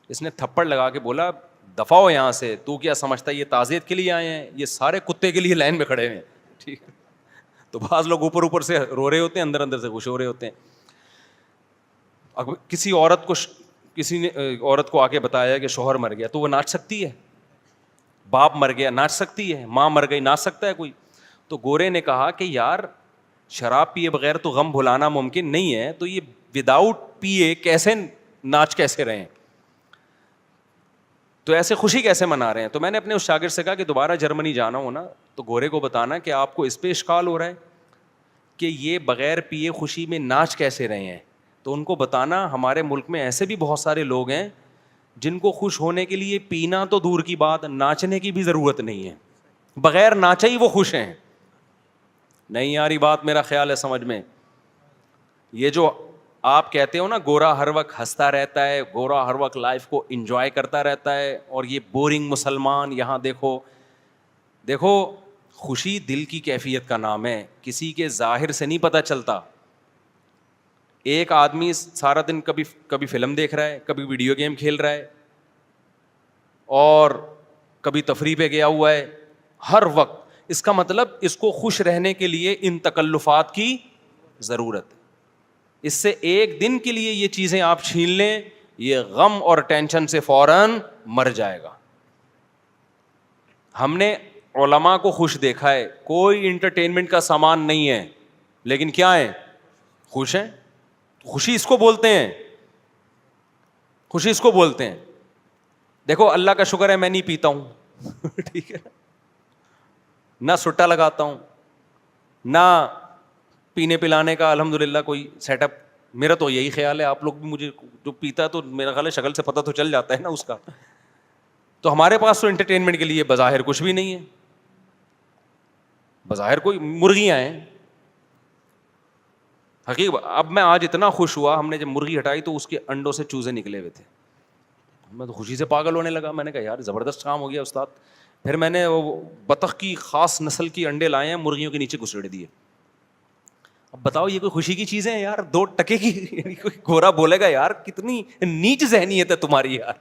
اس نے تھپڑ لگا کے بولا دفع ہو یہاں سے, تو کیا سمجھتا ہے یہ تعزیت کے لیے آئے ہیں, یہ سارے کتے کے لیے لائن میں کھڑے ہوئے ہیں. ٹھیک ہے. تو بعض لوگ اوپر سے رو رہے ہوتے ہیں, اندر سے خوش ہو رہے ہوتے ہیں. اب کسی نے عورت کو آ کے بتایا کہ شوہر مر گیا, تو وہ ناچ سکتی ہے؟ باپ مر گیا ناچ سکتی ہے؟ ماں مر گئی ناچ سکتا ہے کوئی؟ تو گورے نے کہا کہ یار شراب پیے بغیر تو غم بھلانا ممکن نہیں ہے, تو یہ وداؤٹ پیے کیسے ناچ کیسے رہے ہیں, تو ایسے خوشی کیسے منا رہے ہیں؟ تو میں نے اپنے اس شاگرد سے کہا کہ دوبارہ جرمنی جانا ہو نا تو گورے کو بتانا کہ آپ کو اس پہ اشکال ہو رہا ہے کہ یہ بغیر پیے خوشی میں ناچ کیسے رہے ہیں. تو ان کو بتانا ہمارے ملک میں ایسے بھی بہت سارے لوگ ہیں جن کو خوش ہونے کے لیے پینا تو دور کی بات, ناچنے کی بھی ضرورت نہیں ہے, بغیر ناچے ہی وہ خوش ہیں. نہیں یاری بات میرا خیال ہے سمجھ میں. یہ جو آپ کہتے ہو نا گورا ہر وقت ہنستا رہتا ہے, گورا ہر وقت لائف کو انجوائے کرتا رہتا ہے, اور یہ بورنگ مسلمان, یہاں دیکھو خوشی دل کی کیفیت کا نام ہے, کسی کے ظاہر سے نہیں پتہ چلتا. ایک آدمی سارا دن کبھی فلم دیکھ رہا ہے, کبھی ویڈیو گیم کھیل رہا ہے, اور کبھی تفریح پہ گیا ہوا ہے ہر وقت. اس کا مطلب اس کو خوش رہنے کے لیے ان تکلفات کی ضرورت ہے. اس سے ایک دن کے لیے یہ چیزیں آپ چھین لیں, یہ غم اور ٹینشن سے فوراً مر جائے گا. ہم نے علماء کو خوش دیکھا ہے, کوئی انٹرٹینمنٹ کا سامان نہیں ہے, لیکن کیا ہے, خوش ہیں. خوشی اس کو بولتے ہیں, خوشی اس کو بولتے ہیں. دیکھو اللہ کا شکر ہے میں نہیں پیتا ہوں, ٹھیک ہے, نہ سٹا لگاتا ہوں, نہ پینے پلانے کا الحمدللہ کوئی سیٹ اپ. میرا تو یہی خیال ہے, آپ لوگ بھی مجھے جو پیتا ہے تو میرا خیال ہے شکل سے پتہ تو چل جاتا ہے نا اس کا. تو ہمارے پاس تو انٹرٹینمنٹ کے لیے بظاہر کچھ بھی نہیں ہے, بظاہر کوئی مرغیاں ہیں حقیقت. اب میں آج اتنا خوش ہوا, ہم نے جب مرغی ہٹائی تو اس کے انڈوں سے چوزے نکلے ہوئے تھے. میں تو خوشی سے پاگل ہونے لگا, میں نے کہا یار زبردست کام ہو گیا استاد. پھر میں نے وہ بطخ کی خاص نسل کی انڈے لائے ہیں, مرغیوں کے نیچے گھسیڑ دیے. اب بتاؤ یہ کوئی خوشی کی چیزیں ہیں یار, 2 ٹکے کی. کوئی گورا بولے گا یار کتنی نیچ ذہنیت ہے تمہاری یار,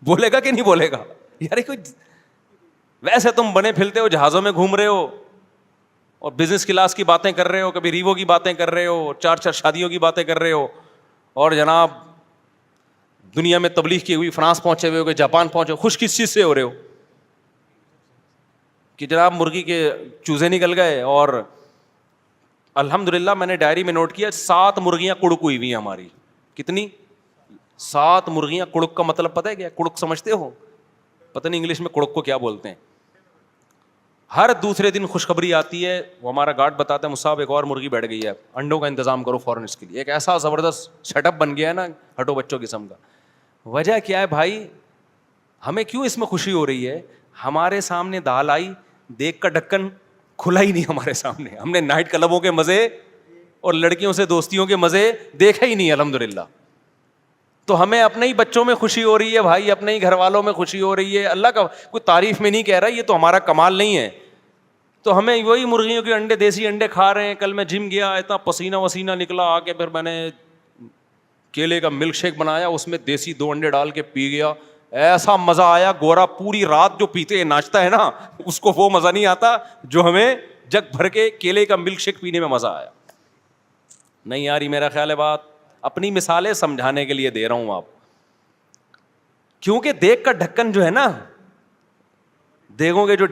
بولے گا کہ نہیں بولے گا یار. کوئی ویسے تم بنے پھرتے ہو, جہازوں میں گھوم رہے ہو اور بزنس کلاس کی باتیں کر رہے ہو, کبھی ریوو کی باتیں کر رہے ہو, 4 شادیوں کی باتیں کر رہے ہو, اور جناب دنیا میں تبلیغ کی ہوئی فرانس پہنچے ہوئے ہو, کہ جاپان پہنچے ہو. خوش کس چیز سے ہو رہے ہو کہ جناب مرغی کے چوزے نکل گئے. اور الحمدللہ میں نے ڈائری میں نوٹ کیا 7 مرغیاں کڑک ہوئی ہوئی ہیں ہماری. کتنی؟ 7 مرغیاں. کڑک کا مطلب پتہ ہے کیا؟ کڑک سمجھتے ہو؟ پتہ نہیں انگلش میں کڑک کو کیا بولتے ہیں. ہر دوسرے دن خوشخبری آتی ہے, وہ ہمارا گارڈ بتاتا ہے مصعب ایک اور مرغی بیٹھ گئی ہے, انڈوں کا انتظام کرو فوراً اس کے لیے. ایک ایسا زبردست سیٹ اپ بن گیا ہے نا ہٹو بچوں قسم کا. وجہ کیا ہے بھائی, ہمیں کیوں اس میں خوشی ہو رہی ہے؟ ہمارے سامنے دال آئی, دیکھ کا ڈھکن کھلا ہی نہیں ہمارے سامنے, ہم نے نائٹ کلبوں کے مزے اور لڑکیوں سے دوستیوں کے مزے دیکھے ہی نہیں الحمدللہ. تو ہمیں اپنے ہی بچوں میں خوشی ہو رہی ہے بھائی, اپنے ہی گھر والوں میں خوشی ہو رہی ہے. اللہ کا کوئی تعریف میں نہیں کہہ رہا, یہ تو ہمارا کمال نہیں ہے. تو ہمیں وہی مرغیوں کے انڈے, دیسی انڈے کھا رہے ہیں. کل میں جم گیا, اتنا پسینہ وسینہ نکلا, آ کے پھر میں نے کیلے کا ملک شیک بنایا, اس میں دیسی 2 انڈے ڈال کے پی گیا. ایسا مزہ آیا, گورا پوری رات جو پیتے ناچتا ہے نا, اس کو وہ مزہ نہیں آتا جو ہمیں جگ بھر کے کیلے کا ملک شیک پینے میں مزہ آیا. نہیں یاری, میرا خیال ہے بات اپنی مثالیں سمجھانے کے لیے دے رہا ہوں آپ, کیونکہ دیکھ کا ڈھکن جو ہے نا, دیکھو گے جو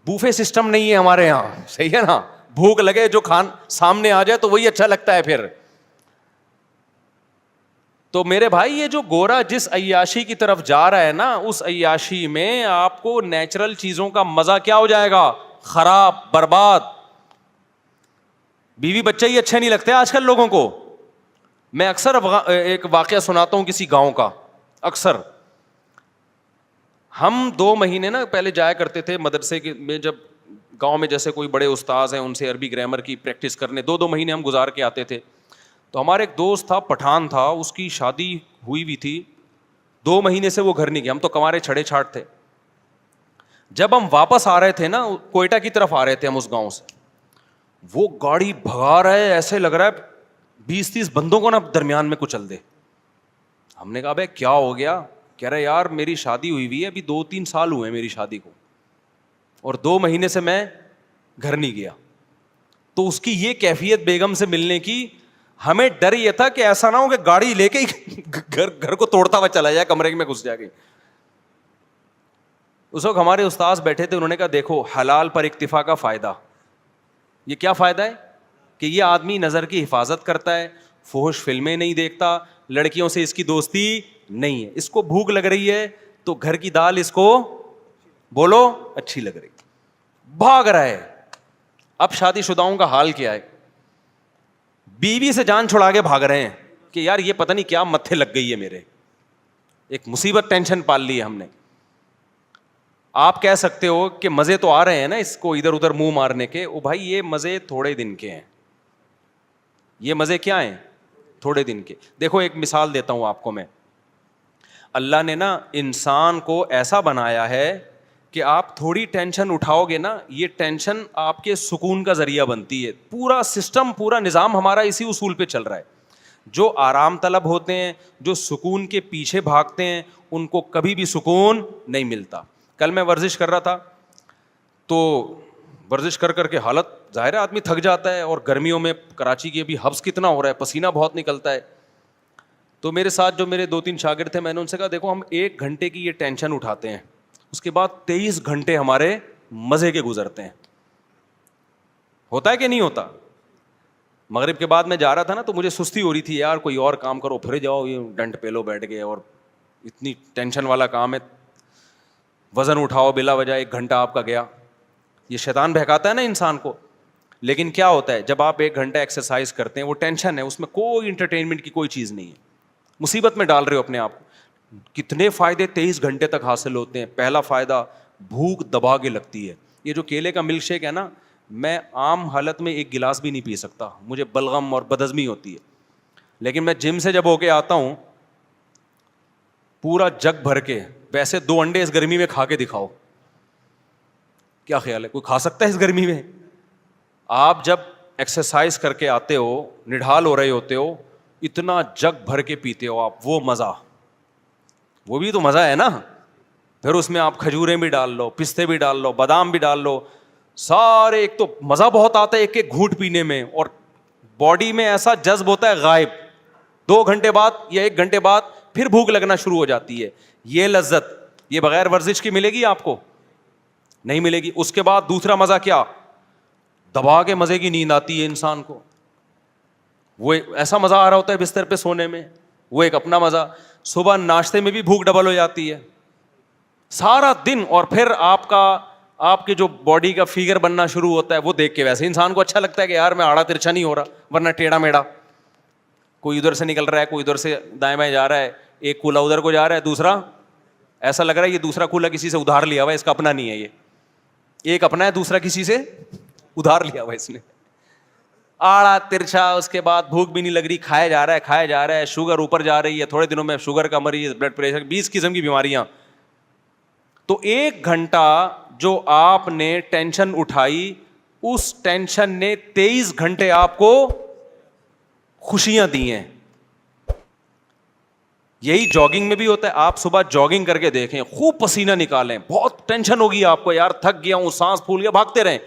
بوفے سسٹم نہیں ہے ہمارے یہاں, صحیح ہے نا, بھوک لگے جو سامنے آ جائے تو وہی اچھا لگتا ہے پھر. تو میرے بھائی یہ جو گورا جس عیاشی کی طرف جا رہا ہے نا, اس عیاشی میں آپ کو نیچرل چیزوں کا مزہ کیا ہو جائے گا, خراب, برباد. بیوی بچے ہی اچھے نہیں لگتے آج کل لوگوں کو. میں اکثر ایک واقعہ سناتا ہوں کسی گاؤں کا. اکثر ہم 2 مہینے نا پہلے جایا کرتے تھے مدرسے میں, جب گاؤں میں جیسے کوئی بڑے استاذ ہیں ان سے عربی گرامر کی پریکٹس کرنے 2 مہینے ہم گزار کے آتے تھے. تو ہمارے ایک دوست تھا, پٹھان تھا, اس کی شادی ہوئی تھی, 2 مہینے سے وہ گھر نہیں گیا. ہم تو کمارے چھڑے چھاٹ تھے. جب ہم واپس آ رہے تھے نا, کوئٹہ کی طرف آ رہے تھے ہم اس گاؤں سے, وہ گاڑی بھگا رہا ہے, ایسے لگ رہا ہے 20-30 بندوں کو نا درمیان میں کچل دے. ہم نے کہا بھائی کیا ہو گیا؟ کہہ رہے یار میری شادی ہوئی ہے, ابھی 2-3 سال ہوئے میری شادی کو, اور 2 مہینے سے میں گھر نہیں گیا. تو اس کی یہ کیفیت بیگم سے ملنے کی, ہمیں ڈر یہ تھا کہ ایسا نہ ہو کہ گاڑی لے کے گھر کو توڑتا ہوا چلا جائے, کمرے میں گھس جائے گی. اس وقت ہمارے استاذ بیٹھے تھے, انہوں نے کہا دیکھو حلال پر اکتفا کا فائدہ. یہ کیا فائدہ ہے کہ یہ آدمی نظر کی حفاظت کرتا ہے, فحش فلمیں نہیں دیکھتا, لڑکیوں سے اس کی دوستی نہیں ہے. اس کو بھوک لگ رہی ہے تو گھر کی دال اس کو بولو اچھی لگ رہی, بھاگ رہا ہے. اب شادی شداؤں کا حال کیا ہے, بیوی سے جان چھڑا کے بھاگ رہے ہیں کہ یار یہ پتہ نہیں کیا متھے لگ گئی ہے میرے, ایک مصیبت ٹینشن پال لی ہے ہم نے. آپ کہہ سکتے ہو کہ مزے تو آ رہے ہیں نا اس کو ادھر ادھر منہ مارنے کے, او بھائی یہ مزے تھوڑے دن کے ہیں. یہ مزے کیا ہیں؟ تھوڑے دن کے. دیکھو ایک مثال دیتا ہوں آپ کو میں. اللہ نے نا انسان کو ایسا بنایا ہے کہ آپ تھوڑی ٹینشن اٹھاؤ گے نا, یہ ٹینشن آپ کے سکون کا ذریعہ بنتی ہے. پورا سسٹم, پورا نظام ہمارا اسی اصول پہ چل رہا ہے. جو آرام طلب ہوتے ہیں, جو سکون کے پیچھے بھاگتے ہیں, ان کو کبھی بھی سکون نہیں ملتا. کل میں ورزش کر رہا تھا, تو ورزش کر کر کے حالت ظاہر ہے آدمی تھک جاتا ہے, اور گرمیوں میں کراچی کی ابھی حبس کتنا ہو رہا ہے, پسینہ بہت نکلتا ہے. تو میرے ساتھ جو میرے 2-3 شاگرد تھے, میں نے ان سے کہا دیکھو ہم 1 گھنٹے کی یہ ٹینشن اٹھاتے ہیں, اس کے بعد 23 گھنٹے ہمارے مزے کے گزرتے ہیں. ہوتا ہے کہ نہیں ہوتا؟ مغرب کے بعد میں جا رہا تھا نا, تو مجھے سستی ہو رہی تھی, یار کوئی اور کام کرو, پھر جاؤ یہ ڈنٹ پہ لو بیٹھ گئے, اور اتنی ٹینشن والا کام ہے, وزن اٹھاؤ بلا وجہ, 1 گھنٹہ آپ کا گیا. یہ شیطان بہکاتا ہے نا انسان کو. لیکن کیا ہوتا ہے جب آپ 1 گھنٹہ ایکسرسائز کرتے ہیں, وہ ٹینشن ہے, اس میں کوئی انٹرٹینمنٹ کی کوئی چیز نہیں ہے, مصیبت میں ڈال رہے ہو اپنے آپ کو. کتنے فائدے 23 گھنٹے تک حاصل ہوتے ہیں. پہلا فائدہ, بھوک دبا کے لگتی ہے. یہ جو کیلے کا ملک شیک ہے نا, میں عام حالت میں 1 گلاس بھی نہیں پی سکتا, مجھے بلغم اور بدہضمی ہوتی ہے. لیکن میں جم سے جب ہو کے آتا ہوں, پورا جگ بھر کے, ویسے 2 انڈے اس گرمی میں کھا کے دکھاؤ, کیا خیال ہے کوئی کھا سکتا ہے اس گرمی میں؟ آپ جب ایکسرسائز کر کے آتے ہو, نڈھال ہو رہے ہوتے ہو, اتنا جگ بھر کے پیتے ہو آپ, وہ مزہ, وہ بھی تو مزہ ہے نا. پھر اس میں آپ کھجوریں بھی ڈال لو, پستے بھی ڈال لو, بادام بھی ڈال لو, سارے. ایک تو مزہ بہت آتا ہے ایک ایک گھونٹ پینے میں, اور باڈی میں ایسا جذب ہوتا ہے غائب. 2 گھنٹے بعد یا 1 گھنٹے بعد پھر بھوک لگنا شروع ہو جاتی ہے. یہ لذت یہ بغیر ورزش کی ملے گی آپ کو؟ نہیں ملے گی. اس کے بعد دوسرا مزہ کیا, دبا کے مزے کی نیند آتی ہے انسان کو. وہ ایسا مزہ آ رہا ہوتا ہے بستر پہ سونے میں, وہ ایک اپنا مزہ. صبح ناشتے میں بھی بھوک ڈبل ہو جاتی ہے سارا دن, اور پھر آپ کا آپ کے جو باڈی کا فگر بننا شروع ہوتا ہے وہ دیکھ کے ویسے انسان کو اچھا لگتا ہے کہ یار میں آڑا ترچھا نہیں ہو رہا, ورنہ ٹیڑھا میڑا, کوئی ادھر سے نکل رہا ہے, کوئی ادھر سے دائیں بائیں جا رہا ہے, ایک کولا ادھر کو جا رہا ہے, دوسرا ایسا لگ رہا ہے یہ دوسرا کولا کسی سے ادھار لیا ہوا ہے, اس کا اپنا نہیں ہے, یہ ایک اپنا ہے, دوسرا کسی سے ادھار لیا ہوا ہے اس نے. آڑا ترچھا, اس کے بعد بھوک بھی نہیں لگ رہی, کھایا جا رہا ہے, شوگر اوپر جا رہی ہے, تھوڑے دنوں میں شوگر کا مریض, بلڈ پریشر, 20 قسم کی بیماریاں. تو 1 گھنٹہ جو آپ نے ٹینشن اٹھائی, اس ٹینشن نے 23 گھنٹے آپ کو خوشیاں دی ہیں. یہی جاگنگ میں بھی ہوتا ہے. آپ صبح جاگنگ کر کے دیکھیں, خوب پسینہ نکالیں, بہت ٹینشن ہوگی آپ کو, یار تھک گیا ہوں, سانس پھول گیا, بھاگتے رہیں.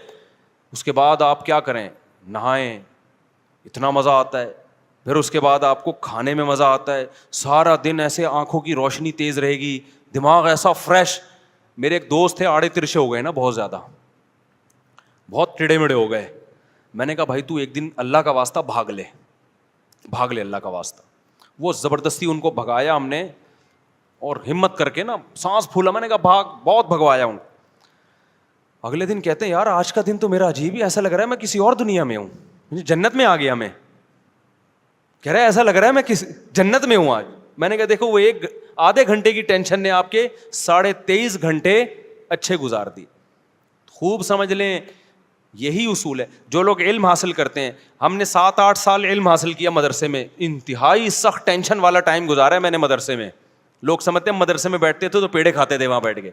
اس کے بعد آپ کیا کریں, نہائیں, اتنا مزہ آتا ہے. پھر اس کے بعد آپ کو کھانے میں مزہ آتا ہے, سارا دن ایسے آنکھوں کی روشنی تیز رہے گی, دماغ ایسا فریش. میرے ایک دوست تھے, آڑے ترچھے ہو گئے نا, بہت زیادہ, بہت ٹیڑے مڑے ہو گئے. میں نے کہا بھائی تو ایک دن اللہ کا واسطہ بھاگ لے اللہ کا واسطہ. وہ زبردستی ان کو بھگایا ہم نے, اور ہمت کر کے نا سانس پھولا, میں نے کہا بھاگ, بہت بھگوایا ہوں. اگلے دن کہتے ہیں یار آج کا دن تو میرا عجیب ہی, ایسا لگ رہا ہے میں کسی اور دنیا میں ہوں, جنت میں آ گیا میں. کہہ رہا ہے ایسا لگ رہا ہے میں کسی جنت میں ہوں آج. میں نے کہا دیکھو وہ ایک آدھے گھنٹے کی ٹینشن نے آپ کے 23.5 گھنٹے اچھے گزار دی. خوب سمجھ لیں, یہی اصول ہے. جو لوگ علم حاصل کرتے ہیں, ہم نے 7-8 سال علم حاصل کیا مدرسے میں, انتہائی سخت ٹینشن والا ٹائم گزارا ہے میں نے مدرسے میں. لوگ سمجھتے ہیں مدرسے میں بیٹھتے تھے تو پیڑے کھاتے تھے وہاں بیٹھ کے.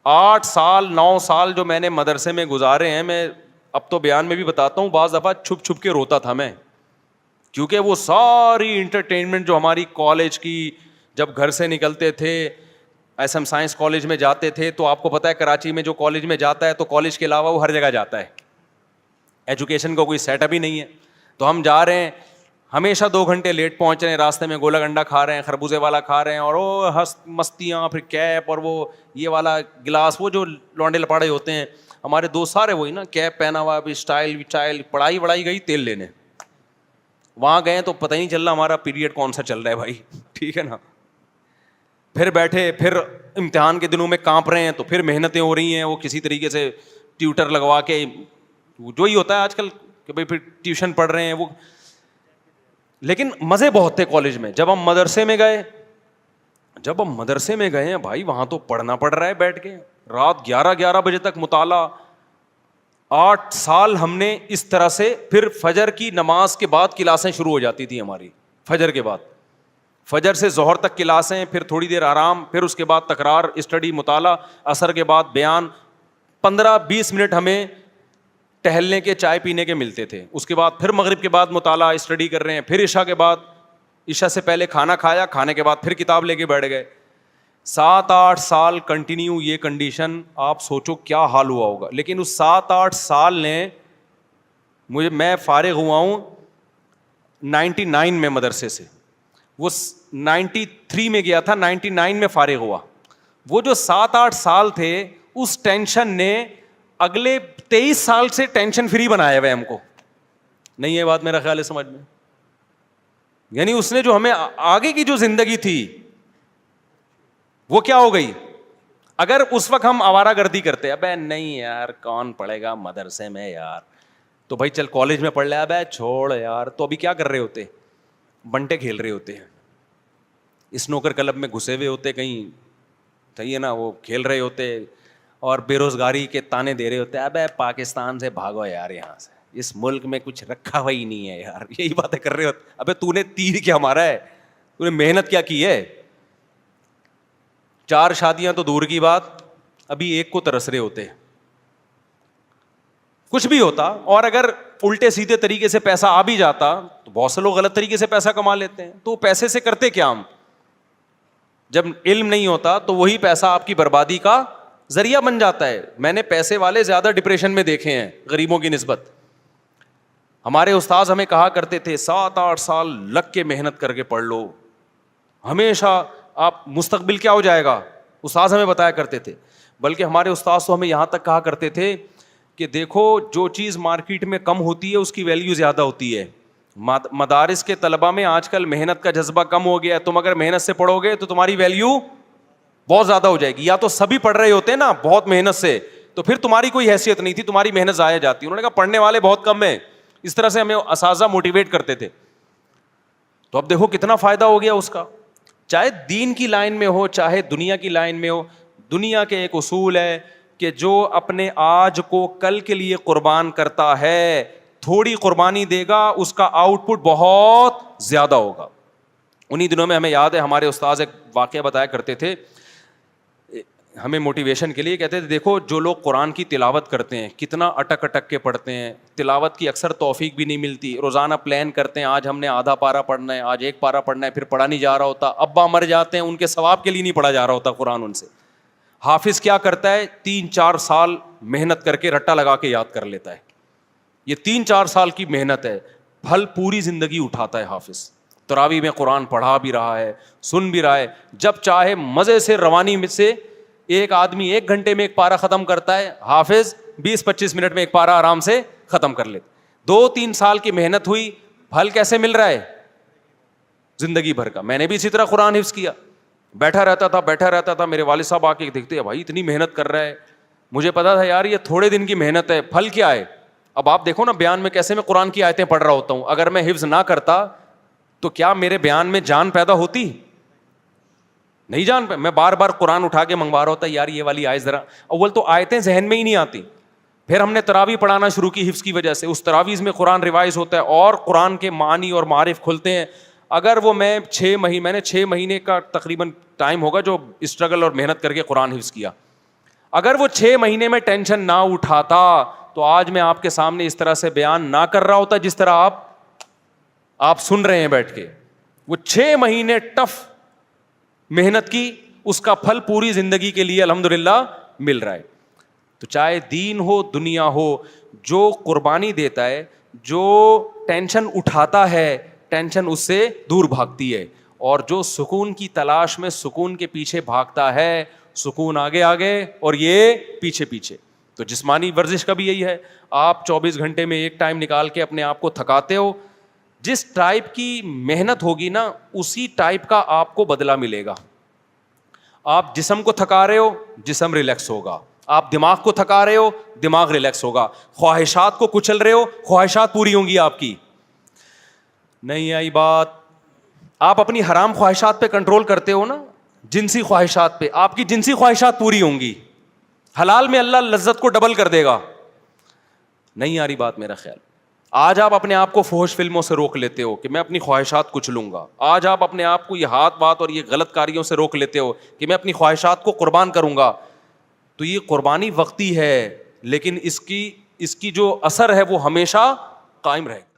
8 سال 9 سال جو میں نے مدرسے میں گزارے ہیں, میں اب تو بیان میں بھی بتاتا ہوں, بعض دفعہ چھپ چھپ کے روتا تھا میں, کیونکہ وہ ساری انٹرٹینمنٹ جو ہماری کالج کی, جب گھر سے نکلتے تھے ایس ایم سائنس کالج میں جاتے تھے, تو آپ کو پتہ ہے کراچی میں جو کالج میں جاتا ہے تو کالج کے علاوہ وہ ہر جگہ جاتا ہے, ایجوکیشن کا کوئی سیٹ اپ ہی نہیں ہے. تو ہم جا رہے ہیں, ہمیشہ 2 گھنٹے لیٹ پہنچ رہے ہیں, راستے میں گولا گنڈا کھا رہے ہیں, خربوزے والا کھا رہے ہیں, اور وہ مستیاں, پھر کیپ, اور وہ یہ والا گلاس, وہ جو لونڈے لپاڑے ہوتے ہیں ہمارے دوست سارے وہی نا, کیپ پہنا ہوا, بھی اسٹائل, پڑھائی وڑائی گئی تیل لینے. وہاں گئے تو پتہ ہی نہیں چل رہا ہمارا پیریڈ کون سا چل رہا ہے بھائی, ٹھیک ہے نا. پھر بیٹھے, پھر امتحان کے دنوں میں کانپ رہے ہیں, تو پھر محنتیں ہو رہی ہیں, وہ کسی طریقے سے ٹیوٹر لگوا کے, جو ہی ہوتا ہے آج کل کہ بھائی پھر ٹیوشن پڑھ رہے ہیں وہ. لیکن مزے بہت تھے کالج میں. جب ہم مدرسے میں گئے ہیں بھائی, وہاں تو پڑھنا پڑ رہا ہے بیٹھ کے, رات 11 بجے تک مطالعہ. 8 سال ہم نے اس طرح سے, پھر فجر کی نماز کے بعد کلاسیں شروع ہو جاتی تھی ہماری, فجر کے بعد, فجر سے ظہر تک کلاسیں, پھر تھوڑی دیر آرام, پھر اس کے بعد تکرار, اسٹڈی, مطالعہ, عصر کے بعد بیان, 15-20 منٹ ہمیں ٹہلنے کے, چائے پینے کے ملتے تھے. اس کے بعد پھر مغرب کے بعد مطالعہ, اسٹڈی کر رہے ہیں, پھر عشاء کے بعد, عشاء سے پہلے کھانا کھایا, کھانے کے بعد پھر کتاب لے کے بیٹھ گئے. 7-8 سال کنٹینیو یہ کنڈیشن, آپ سوچو کیا حال ہوا ہوگا. لیکن اس 7-8 سال نے میں فارغ ہوا ہوں 99 میں مدرسے سے, وہ 93 میں گیا تھا, 99 میں فارغ ہوا. وہ جو 7-8 سال تھے, اس ٹینشن نے اگلے 23 سال سے ٹینشن فری بنایا ہوئے ہم کو. نہیں ہے بات میرا خیال ہے سمجھ میں, یعنی اس نے جو ہمیں آگے کی جو زندگی تھی وہ کیا ہو گئی. اگر اس وقت ہم آوارہ گردی کرتے, ابے نہیں یار کون پڑھے گا مدرسے میں یار, تو بھائی چل کالج میں پڑھ لے, ابے چھوڑ یار, تو ابھی کیا کر رہے ہوتے, بنٹے کھیل رہے ہوتے ہیں, اسنوکر کلب میں گھسے ہوئے ہوتے کہیں, صحیح ہے نا, وہ کھیل رہے ہوتے, اور بے روزگاری کے تانے دے رہے ہوتے, ابے پاکستان سے بھاگو یار, یہاں سے, اس ملک میں کچھ رکھا ہوا ہی نہیں ہے یار, یہی باتیں کر رہے ہوتے. ابے تو نے تیر کیا مارا ہے, تو نے محنت کیا کی ہے. 4 شادیاں تو دور کی بات, ابھی ایک کو ترس رہے ہوتے. کچھ بھی ہوتا, اور اگر الٹے سیدھے طریقے سے پیسہ آ بھی جاتا تو بہت سے لوگ غلط طریقے سے پیسہ کما لیتے ہیں. تو پیسے سے کرتے کیا ہم, جب علم نہیں ہوتا تو وہی پیسہ آپ کی بربادی کا ذریعہ بن جاتا ہے. میں نے پیسے والے زیادہ ڈپریشن میں دیکھے ہیں غریبوں کی نسبت. ہمارے استاذ ہمیں کہا کرتے تھے 7-8 سال لگ کے محنت کر کے پڑھ لو, ہمیشہ آپ مستقبل کیا ہو جائے گا, استاذ ہمیں بتایا کرتے تھے. بلکہ ہمارے استاذ تو ہمیں یہاں تک کہا کرتے تھے کہ دیکھو جو چیز مارکیٹ میں کم ہوتی ہے اس کی ویلیو زیادہ ہوتی ہے. مدارس کے طلباء میں آج کل محنت کا جذبہ کم ہو گیا ہے, تم اگر محنت سے پڑھو گے تو تمہاری ویلیو بہت زیادہ ہو جائے گی. یا تو سبھی پڑھ رہے ہوتے ہیں نا بہت محنت سے, تو پھر تمہاری کوئی حیثیت نہیں تھی, تمہاری محنت ضائع جاتی. انہوں نے کہا پڑھنے والے بہت کم ہیں. اس طرح سے ہمیں اساتذہ موٹیویٹ کرتے تھے. تو اب دیکھو کتنا فائدہ ہو گیا اس کا, چاہے دین کی لائن میں ہو چاہے دنیا کی لائن میں ہو. دنیا کے ایک اصول ہے کہ جو اپنے آج کو کل کے لیے قربان کرتا ہے, تھوڑی قربانی دے گا, اس کا آؤٹ پٹ بہت زیادہ ہوگا. انہی دنوں میں ہمیں یاد ہے ہمارے استاذ ایک واقعہ بتایا کرتے تھے ہمیں موٹیویشن کے لیے. کہتے تھے دیکھو جو لوگ قرآن کی تلاوت کرتے ہیں کتنا اٹک اٹک کے پڑھتے ہیں, تلاوت کی اکثر توفیق بھی نہیں ملتی, روزانہ پلان کرتے ہیں آج ہم نے آدھا پارا پڑھنا ہے, آج ایک پارا پڑھنا ہے, پھر پڑھا نہیں جا رہا ہوتا, ابا مر جاتے ہیں ان کے ثواب کے لیے نہیں پڑھا جا رہا ہوتا قرآن ان سے. حافظ کیا کرتا ہے 3-4 سال محنت کر کے رٹا لگا کے یاد کر لیتا ہے. یہ 3-4 سال کی محنت ہے, پھل پوری زندگی اٹھاتا ہے حافظ. تراویح میں قرآن پڑھا بھی رہا ہے, سن بھی رہا ہے, جب چاہے مزے سے روانی میں سے ایک آدمی 1 گھنٹے میں ایک پارا ختم کرتا ہے, حافظ 20-25 منٹ میں ایک پارا آرام سے ختم کر لیتے. 2-3 سال کی محنت ہوئی, پھل کیسے مل رہا ہے زندگی بھر کا. میں نے بھی اسی طرح قرآن حفظ کیا, بیٹھا رہتا تھا, میرے والد صاحب آ کے دیکھتے ہیں بھائی اتنی محنت کر رہا ہے, مجھے پتا تھا یار یہ تھوڑے دن کی محنت ہے, پھل کیا ہے. اب آپ دیکھو نا بیان میں کیسے میں قرآن کی آیتیں پڑھ رہا ہوتا ہوں, اگر میں حفظ نہ کرتا تو کیا میرے بیان میں جان پیدا ہوتی؟ نہیں جان پہ. میں بار بار قرآن اٹھا کے منگوا رہا ہوتا یار یہ والی آیت ذرا, اول تو آیتیں ذہن میں ہی نہیں آتی. پھر ہم نے تراویح پڑھانا شروع کی حفظ کی وجہ سے, اس تراویح میں قرآن ریوائز ہوتا ہے اور قرآن کے معنی اور معارف کھلتے ہیں. اگر وہ میں 6 مہینے کا تقریباً ٹائم ہوگا جو اسٹرگل اور محنت کر کے قرآن حفظ کیا, اگر وہ 6 مہینے میں ٹینشن نہ اٹھاتا تو آج میں آپ کے سامنے اس طرح سے بیان نہ کر رہا ہوتا جس طرح آپ سن رہے ہیں بیٹھ کے. وہ 6 مہینے ٹف محنت کی, اس کا پھل پوری زندگی کے لیے الحمدللہ مل رہا ہے. تو چاہے دین ہو دنیا ہو, جو قربانی دیتا ہے, جو ٹینشن اٹھاتا ہے, ٹینشن اس سے دور بھاگتی ہے. اور جو سکون کی تلاش میں سکون کے پیچھے بھاگتا ہے, سکون آگے آگے اور یہ پیچھے پیچھے. تو جسمانی ورزش کا بھی یہی ہے, آپ 24 گھنٹے میں ایک ٹائم نکال کے اپنے آپ کو تھکاتے ہو, جس ٹائپ کی محنت ہوگی نا اسی ٹائپ کا آپ کو بدلہ ملے گا. آپ جسم کو تھکا رہے ہو, جسم ریلیکس ہوگا. آپ دماغ کو تھکا رہے ہو, دماغ ریلیکس ہوگا. خواہشات کو کچل رہے ہو, خواہشات پوری ہوں گی آپ کی. نہیں آئی بات؟ آپ اپنی حرام خواہشات پہ کنٹرول کرتے ہو نا, جنسی خواہشات پہ, آپ کی جنسی خواہشات پوری ہوں گی. حلال میں اللہ لذت کو ڈبل کر دے گا. نہیں آ رہی بات میرا خیال. آج آپ اپنے آپ کو فحش فلموں سے روک لیتے ہو کہ میں اپنی خواہشات کچھ لوں گا. آج آپ اپنے آپ کو یہ ہاتھ بات اور یہ غلط کاریوں سے روک لیتے ہو کہ میں اپنی خواہشات کو قربان کروں گا. تو یہ قربانی وقتی ہے, لیکن اس کی جو اثر ہے وہ ہمیشہ قائم رہے گا.